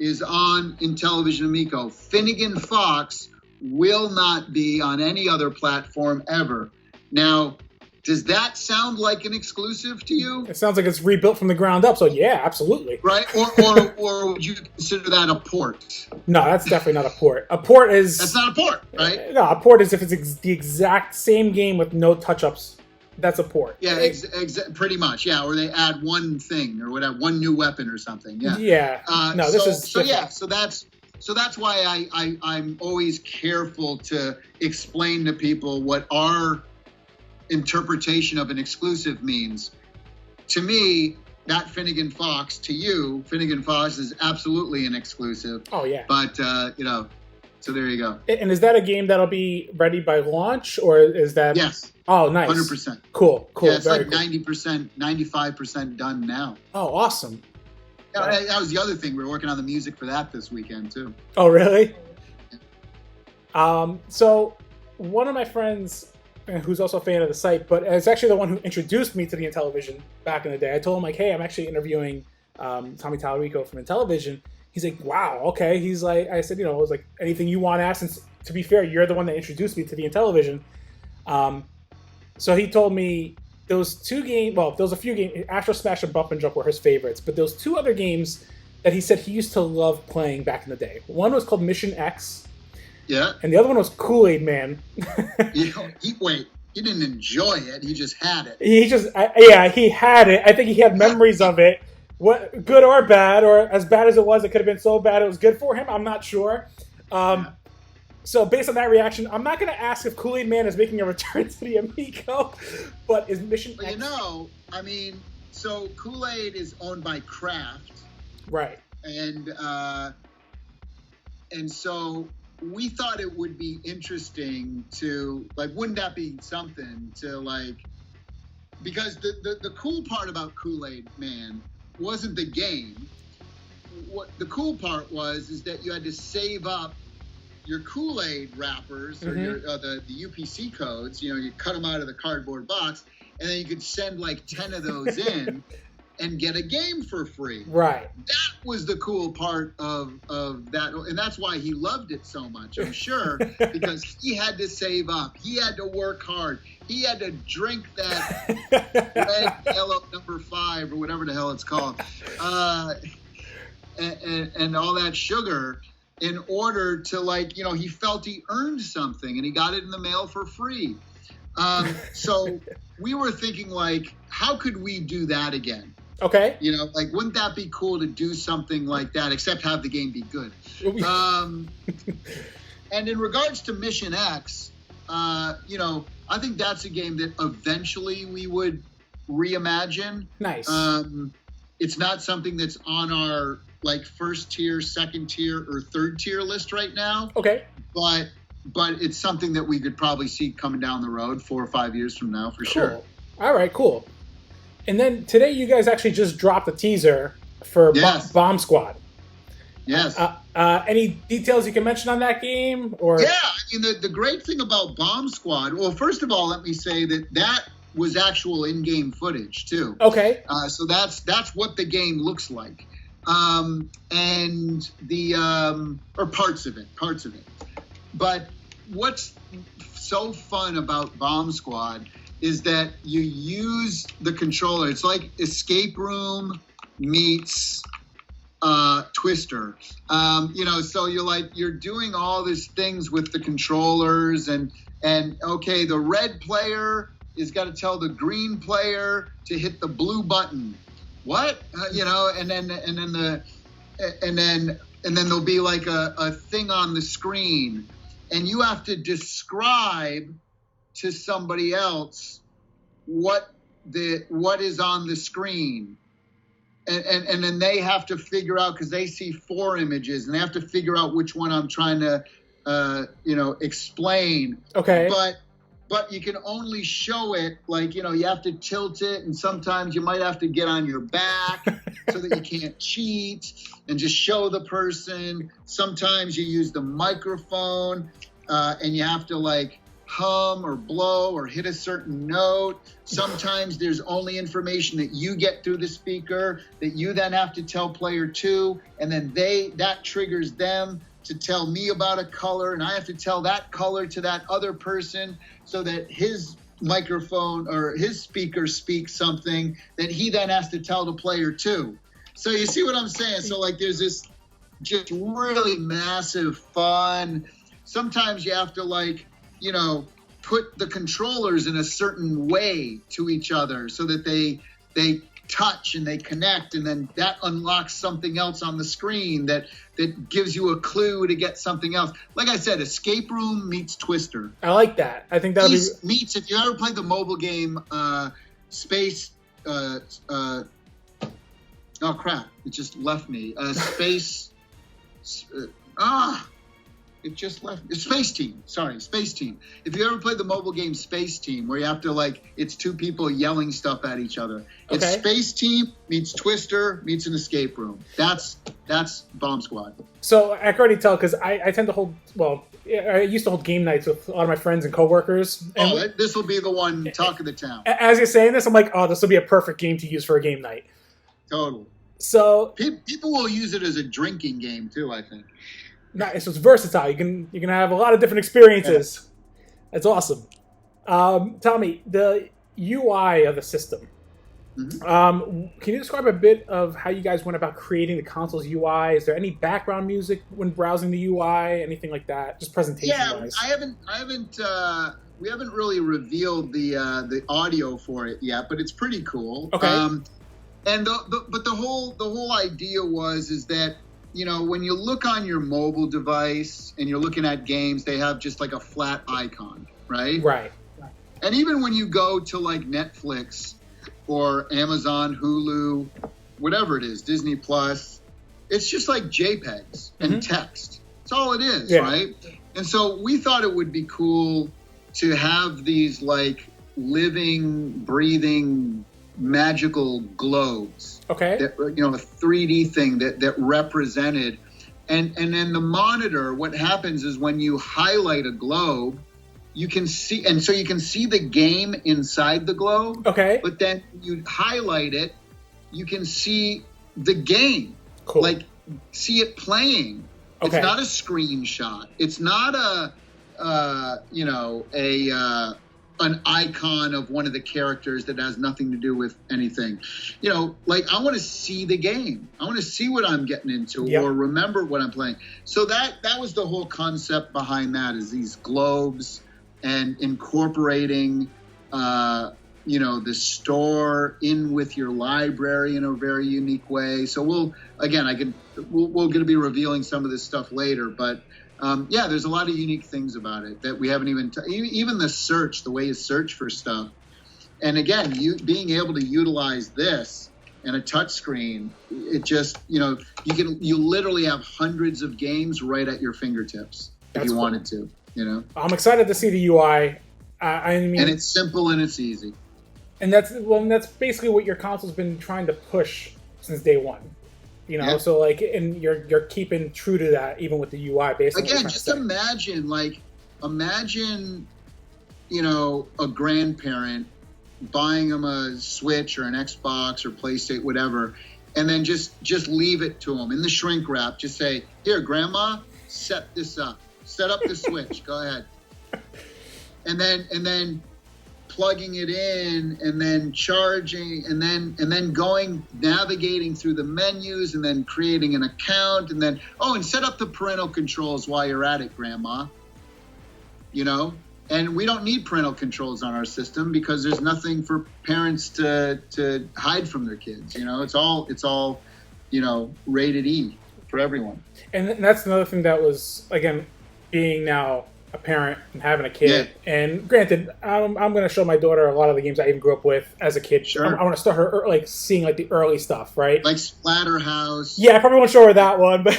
Speaker 2: is on Intellivision Amico. Finnigan Fox will not be on any other platform ever. Now, does that sound like an exclusive to you?
Speaker 1: It sounds like it's rebuilt from the ground up, so yeah, absolutely.
Speaker 2: Right? Or would you consider that a port?
Speaker 1: No, that's definitely not a port.
Speaker 2: That's not a port, right?
Speaker 1: No, a port is if it's the exact same game with no touch-ups. That's a port.
Speaker 2: Yeah, pretty much, yeah. Or they add one thing or whatever, one new weapon or something, yeah.
Speaker 1: Yeah.
Speaker 2: So that's why I'm always careful to explain to people what our interpretation of an exclusive means. To me, that Finnigan Fox, to you, Finnigan Fox is absolutely an exclusive.
Speaker 1: Oh, yeah.
Speaker 2: But, so there you go.
Speaker 1: And is that a game that'll be ready by launch, or is that...
Speaker 2: Yes.
Speaker 1: Oh, nice.
Speaker 2: 100%.
Speaker 1: Cool.
Speaker 2: Yeah, it's like 90%, 95% done now.
Speaker 1: Oh, awesome.
Speaker 2: Yeah, that was the other thing. We were working on the music for that this weekend, too.
Speaker 1: Oh, really? So, one of my friends, who's also a fan of the site, but it's actually the one who introduced me to the Intellivision back in the day. I told him, like, hey, I'm actually interviewing Tommy Tallarico from Intellivision. He's like, wow, okay. He's like, I said, it was like, anything you want to ask. And to be fair, you're the one that introduced me to the Intellivision. So he told me those two games, well, there was a few games, Astro Smash and Bump and Jump were his favorites, but those two other games that he said he used to love playing back in the day. One was called Mission X.
Speaker 2: Yeah.
Speaker 1: And the other one was Kool-Aid Man.
Speaker 2: Wait, he didn't enjoy it. He just had it.
Speaker 1: He had it. I think he had memories of it. What, good or bad, or as bad as it was, it could have been so bad it was good for him. I'm not sure. So based on that reaction, I'm not going to ask if Kool-Aid Man is making a return to the Amico, but is Mission X...
Speaker 2: So Kool-Aid is owned by Kraft.
Speaker 1: Right.
Speaker 2: And so we thought it would be interesting to, wouldn't that be something to, because the cool part about Kool-Aid Man wasn't the game. What the cool part is that you had to save up your Kool-Aid wrappers or your, the UPC codes. You cut them out of the cardboard box, and then you could send 10 of those in and get a game for free.
Speaker 1: Right.
Speaker 2: That was the cool part of that, and that's why he loved it so much, I'm sure, because he had to save up. He had to work hard. He had to drink that red, yellow number 5 or whatever the hell it's called, and all that sugar in order to, he felt he earned something, and he got it in the mail for free. So we were thinking, how could we do that again?
Speaker 1: Okay.
Speaker 2: Wouldn't that be cool to do something like that, except have the game be good? And in regards to Mission X, I think that's a game that eventually we would reimagine.
Speaker 1: Nice.
Speaker 2: It's not something that's on our first tier, second tier, or third tier list right now.
Speaker 1: Okay.
Speaker 2: But it's something that we could probably see coming down the road 4 or 5 years from now, for sure.
Speaker 1: All right, cool. And then today you guys actually just dropped a teaser for Bomb Squad.
Speaker 2: Yes.
Speaker 1: Any details you can mention on that game? Or
Speaker 2: yeah, the great thing about Bomb Squad, well, first of all, let me say that was actual in-game footage, too.
Speaker 1: Okay.
Speaker 2: So that's what the game looks like. And or parts of it. But what's so fun about Bomb Squad is that you use the controller. It's like Escape Room meets Twister. So you're doing all these things with the controllers, and okay, the red player is got to tell the green player to hit the blue button. What? And then there'll be a thing on the screen, and you have to describe to somebody else what is on the screen, and then they have to figure out, because they see 4 images, and they have to figure out which one I'm trying to explain.
Speaker 1: Okay.
Speaker 2: But you can only show it, you have to tilt it, and sometimes you might have to get on your back so that you can't cheat and just show the person. Sometimes you use the microphone, and you have to hum or blow or hit a certain note. Sometimes there's only information that you get through the speaker that you then have to tell player 2, and then that triggers them to tell me about a color, and I have to tell that color to that other person so that his microphone or his speaker speaks something that he then has to tell the player 2. So you see what I'm saying? So there's this just really massive fun. Sometimes you have to put the controllers in a certain way to each other so that they touch and they connect, and then that unlocks something else on the screen that gives you a clue to get something else. Like I said, Escape Room meets Twister.
Speaker 1: I like that. I think that'll
Speaker 2: meets, if you ever played the mobile game Space oh crap, it just left me. It just left. It's Space Team. Sorry, Space Team. If you ever played the mobile game Space Team, where you have to it's 2 people yelling stuff at each other. Okay. It's Space Team meets Twister meets an Escape Room. That's Bomb Squad.
Speaker 1: So I can already tell, because I tend to hold, I used to hold game nights with a lot of my friends and coworkers. And
Speaker 2: this will be the one talk of the town.
Speaker 1: As you're saying this, I'm like, oh, this will be a perfect game to use for a game night.
Speaker 2: Totally.
Speaker 1: So
Speaker 2: people will use it as a drinking game too, I think.
Speaker 1: Nice. It's versatile. You can have a lot of different experiences. Yeah. That's awesome. Tommy, the UI of the system. Can you describe a bit of how you guys went about creating the console's UI? Is there any background music when browsing the UI? Anything like that? Just presentation-wise.
Speaker 2: We haven't really revealed the audio for it yet, but it's pretty cool.
Speaker 1: Okay.
Speaker 2: And the whole idea is that, you know, when you look on your mobile device and you're looking at games, they have just like a flat icon, right?
Speaker 1: Right.
Speaker 2: And even when you go to like Netflix or Amazon, Hulu, whatever it is, Disney Plus, it's just like JPEGs and text. That's all it is, right? And so we thought it would be cool to have these like living, breathing, magical globes.
Speaker 1: Okay.
Speaker 2: That, you know, a 3D thing that represented. And then the monitor, what happens is when you highlight a globe, you can see, and so you can see the game inside the globe.
Speaker 1: Okay.
Speaker 2: But then you highlight it, you can see the game.
Speaker 1: Cool.
Speaker 2: Like, see it playing.
Speaker 1: Okay.
Speaker 2: It's not a screenshot. It's not an icon of one of the characters that has nothing to do with anything. You know, like, I want to see the game. I want to see what I'm getting into or remember what I'm playing. So that was the whole concept behind that, is these globes and incorporating, the store in with your library in a very unique way. So we're going to be revealing some of this stuff later, but there's a lot of unique things about it that we haven't even the search, the way you search for stuff. And again, you being able to utilize this and a touch screen, it just, you literally have hundreds of games right at your fingertips if you wanted to, I'm
Speaker 1: excited to see the UI. And
Speaker 2: it's simple and it's easy.
Speaker 1: And that's basically what your console's been trying to push since day one. So like, and you're keeping true to that even with the UI. Basically,
Speaker 2: again, just imagine, a grandparent buying them a Switch or an Xbox or PlayStation, whatever, and then just leave it to them in the shrink wrap. Just say, "Here, Grandma, set this up. Set up the Switch. Go ahead." And then plugging it in, and then charging, and then navigating through the menus, and then creating an account, and then and set up the parental controls while you're at it, Grandma. And we don't need parental controls on our system because there's nothing for parents to hide from their kids. It's all rated E for everyone.
Speaker 1: And that's another thing that was, again, being now a parent and having a kid. Yeah. And granted, I'm going to show my daughter a lot of the games I even grew up with as a kid.
Speaker 2: Sure.
Speaker 1: I want to start her like seeing like the early stuff, right?
Speaker 2: Like Splatterhouse.
Speaker 1: Yeah, I probably won't show her that one, but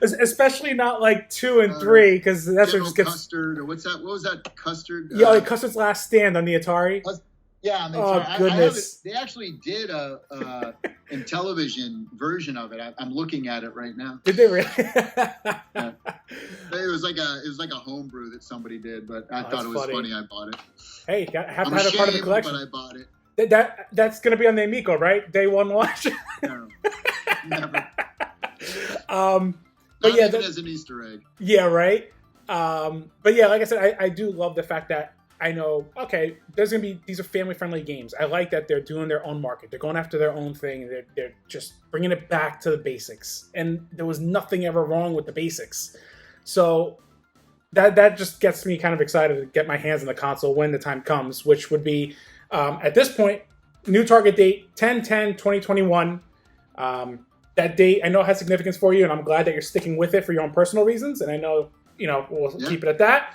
Speaker 1: especially not like 2 and 3, because that's what just gets
Speaker 2: Custard, or what's that? What was that? Custard?
Speaker 1: Yeah, like Custard's Last Stand on the Atari.
Speaker 2: Yeah, on the
Speaker 1: Atari. Goodness!
Speaker 2: They actually did a Intellivision version of it. I'm looking at it right now.
Speaker 1: Did they really?
Speaker 2: Yeah. It was like a homebrew that somebody did, but I thought it was funny. I bought it.
Speaker 1: Hey, have to have it part of the collection.
Speaker 2: But I bought it.
Speaker 1: That's going to be on the Amico, right? Day one launch.
Speaker 2: No, never.
Speaker 1: But
Speaker 2: Not even as an Easter egg.
Speaker 1: Yeah, right. But yeah, like I said, I do love the fact that I know, okay, these are family-friendly games. I like that they're doing their own market. They're going after their own thing. They're just bringing it back to the basics. And there was nothing ever wrong with the basics. So that just gets me kind of excited to get my hands on the console when the time comes, which would be, at this point, new target date, 10/10/2021. That date, I know, has significance for you, and I'm glad that you're sticking with it for your own personal reasons. And I know, we'll keep it at that.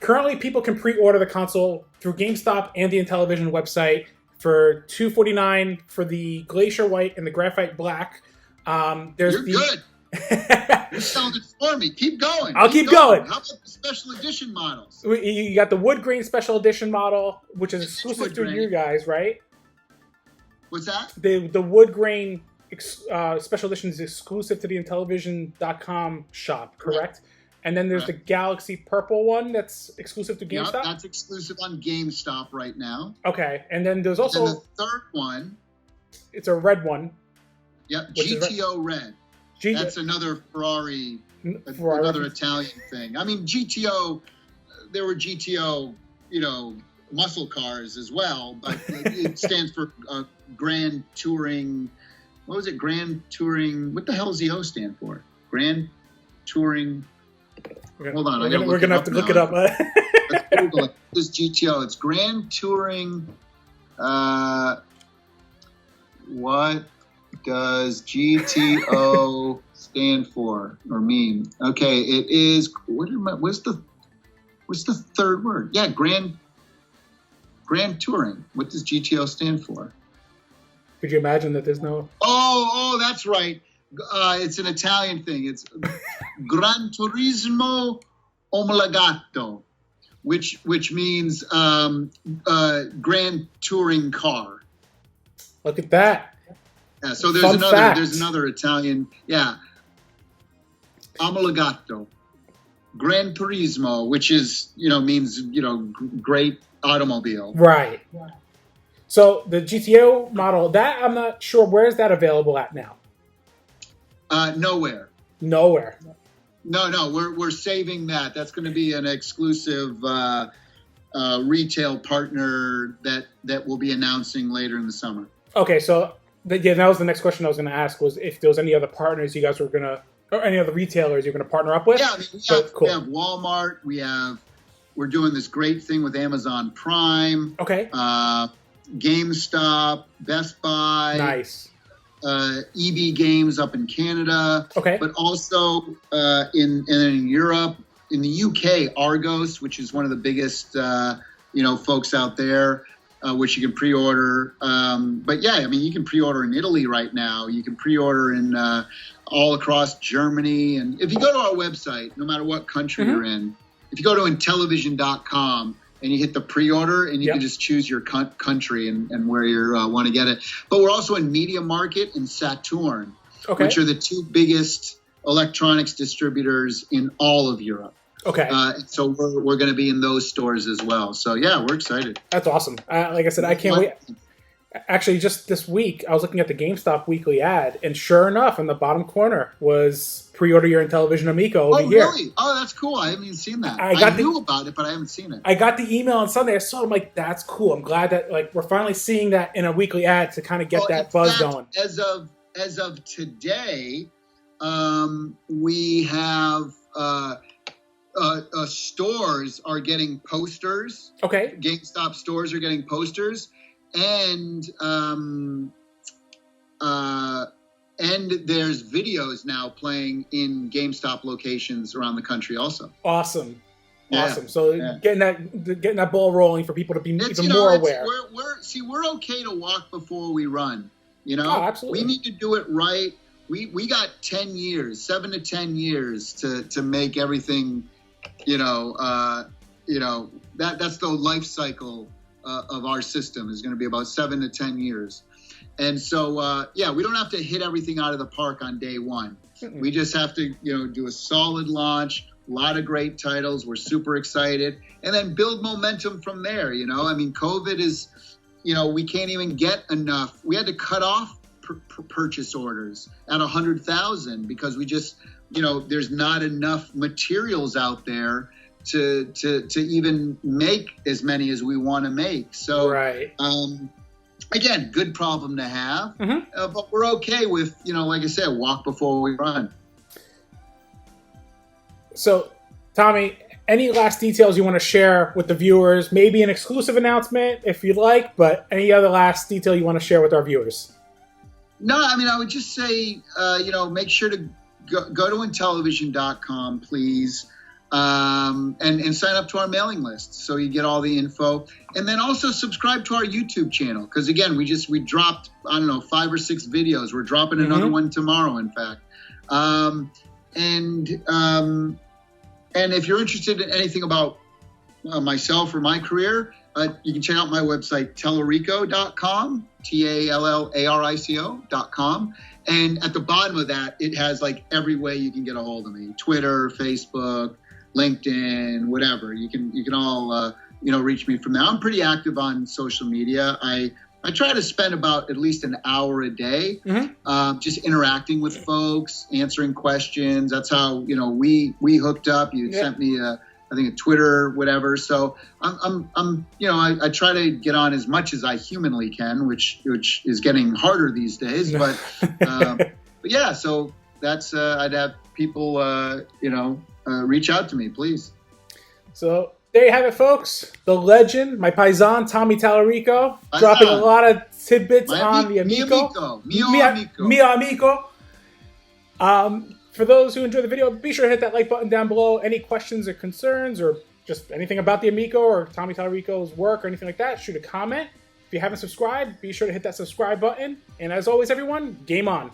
Speaker 1: Currently, people can pre-order the console through GameStop and the Intellivision website for $249 for the Glacier White and the Graphite Black.
Speaker 2: You're good. You're selling it for me. Keep going.
Speaker 1: I'll keep going.
Speaker 2: How about the special edition models?
Speaker 1: You got the Wood Grain Special Edition model, which is exclusive to you guys, right?
Speaker 2: What's that?
Speaker 1: The Wood Grain Special Edition is exclusive to the Intellivision.com shop, correct? And then there's the Galaxy Purple one that's exclusive to GameStop?
Speaker 2: Yeah, that's exclusive on GameStop right now.
Speaker 1: Okay, and then there's also...
Speaker 2: And the third one...
Speaker 1: It's a red one.
Speaker 2: Yep, GTO Red. That's another Ferrari, another Italian thing. I mean, GTO... There were GTO, muscle cars as well, but it stands for Grand Touring. What was it? Grand Touring. What the hell does the O stand for? Grand Touring. Hold on.
Speaker 1: We're going to have to look it up.
Speaker 2: Let's Google it. This GTO. It's Grand Touring. What does GTO stand for or mean? Okay, it is. What's the third word? Yeah, Grand Touring. What does GTO stand for?
Speaker 1: Could you imagine that there's no?
Speaker 2: Oh, that's right. It's an Italian thing. It's Gran Turismo Omologato, which means Grand Touring car.
Speaker 1: Look at that.
Speaker 2: Yeah, so there's another Italian. Yeah, Omologato, Gran Turismo, which is means great automobile.
Speaker 1: Right. So the GTO model, that I'm not sure, where is that available at now?
Speaker 2: Nowhere.
Speaker 1: No,
Speaker 2: we're saving that. That's going to be an exclusive retail partner that we'll be announcing later in the summer.
Speaker 1: Okay, so that was the next question I was going to ask, was if there was any other partners you guys were going to, or any other retailers you're going to partner up with?
Speaker 2: Yeah, we have Walmart. We're doing this great thing with Amazon Prime.
Speaker 1: Okay.
Speaker 2: GameStop, Best Buy.
Speaker 1: Nice.
Speaker 2: EB Games up in Canada.
Speaker 1: Okay.
Speaker 2: But also in Europe, in the UK, Argos, which is one of the biggest folks out there, which you can pre-order. But yeah, I mean, you can pre-order in Italy right now. You can pre-order in all across Germany. And if you go to our website, no matter what country you're in, if you go to Intellivision.com and you hit the pre-order, and you can just choose your country and where you want to get it. But we're also in Media Market and Saturn, which are the two biggest electronics distributors in all of Europe.
Speaker 1: Okay.
Speaker 2: So we're going to be in those stores as well. So yeah, we're excited.
Speaker 1: That's awesome. Like I said, I can't wait. Actually, just this week, I was looking at the GameStop weekly ad, and sure enough, in the bottom corner was pre-order your Intellivision Amico over here. Oh,
Speaker 2: really? Oh, that's cool. I haven't even seen that. I knew about it, but I haven't seen it.
Speaker 1: I got the email on Sunday. I saw it. I'm like, that's cool. I'm glad that we're finally seeing that in a weekly ad to kind of get that buzz going.
Speaker 2: As of today, we have stores are getting posters.
Speaker 1: Okay.
Speaker 2: GameStop stores are getting posters. And there's videos now playing in GameStop locations around the country also.
Speaker 1: Awesome. So getting that ball rolling for people to be even more aware.
Speaker 2: We're okay to walk before we run.
Speaker 1: Oh, absolutely.
Speaker 2: We need to do it right. We got 10 years, 7 to 10 years to make everything. That's the life cycle of our system is going to be about 7 to 10 years. And so, we don't have to hit everything out of the park on day one. Mm-mm. We just have to, do a solid launch, a lot of great titles. We're super excited. And then build momentum from there, I mean, COVID is, we can't even get enough. We had to cut off purchase orders at 100,000 because we just, there's not enough materials out there to even make as many as we want to make. So, again, good problem to have, but we're okay with, like I said, walk before we run.
Speaker 1: So, Tommy, any last details you want to share with the viewers? Maybe an exclusive announcement if you'd like, but any other last detail you want to share with our viewers?
Speaker 2: No, I mean, I would just say, make sure to go to Intellivision.com, please. And sign up to our mailing list so you get all the info, and then also subscribe to our YouTube channel, because again we dropped 5 or 6 videos. We're dropping another one tomorrow, in fact. And if you're interested in anything about myself or my career, you can check out my website, Tallarico.com, Tallarico.com. And at the bottom of that, it has every way you can get a hold of me: Twitter, Facebook, LinkedIn, whatever. You can all reach me from there. I'm pretty active on social media. I try to spend about at least an hour a day just interacting with folks, answering questions. That's how we hooked up. You sent me I think at Twitter, whatever. So I'm you know, I try to get on as much as I humanly can, which is getting harder these days. But yeah, so that's I'd have people you know, reach out to me, please.
Speaker 1: So there you have it, folks. The legend, my paisan, Tommy Tallarico, dropping a lot of tidbits on the Amico. Mio Amico. For those who enjoyed the video, be sure to hit that like button down below. Any questions or concerns or just anything about the Amico or Tommy Tallarico's work or anything like that, shoot a comment. If you haven't subscribed, be sure to hit that subscribe button. And as always, everyone, game on.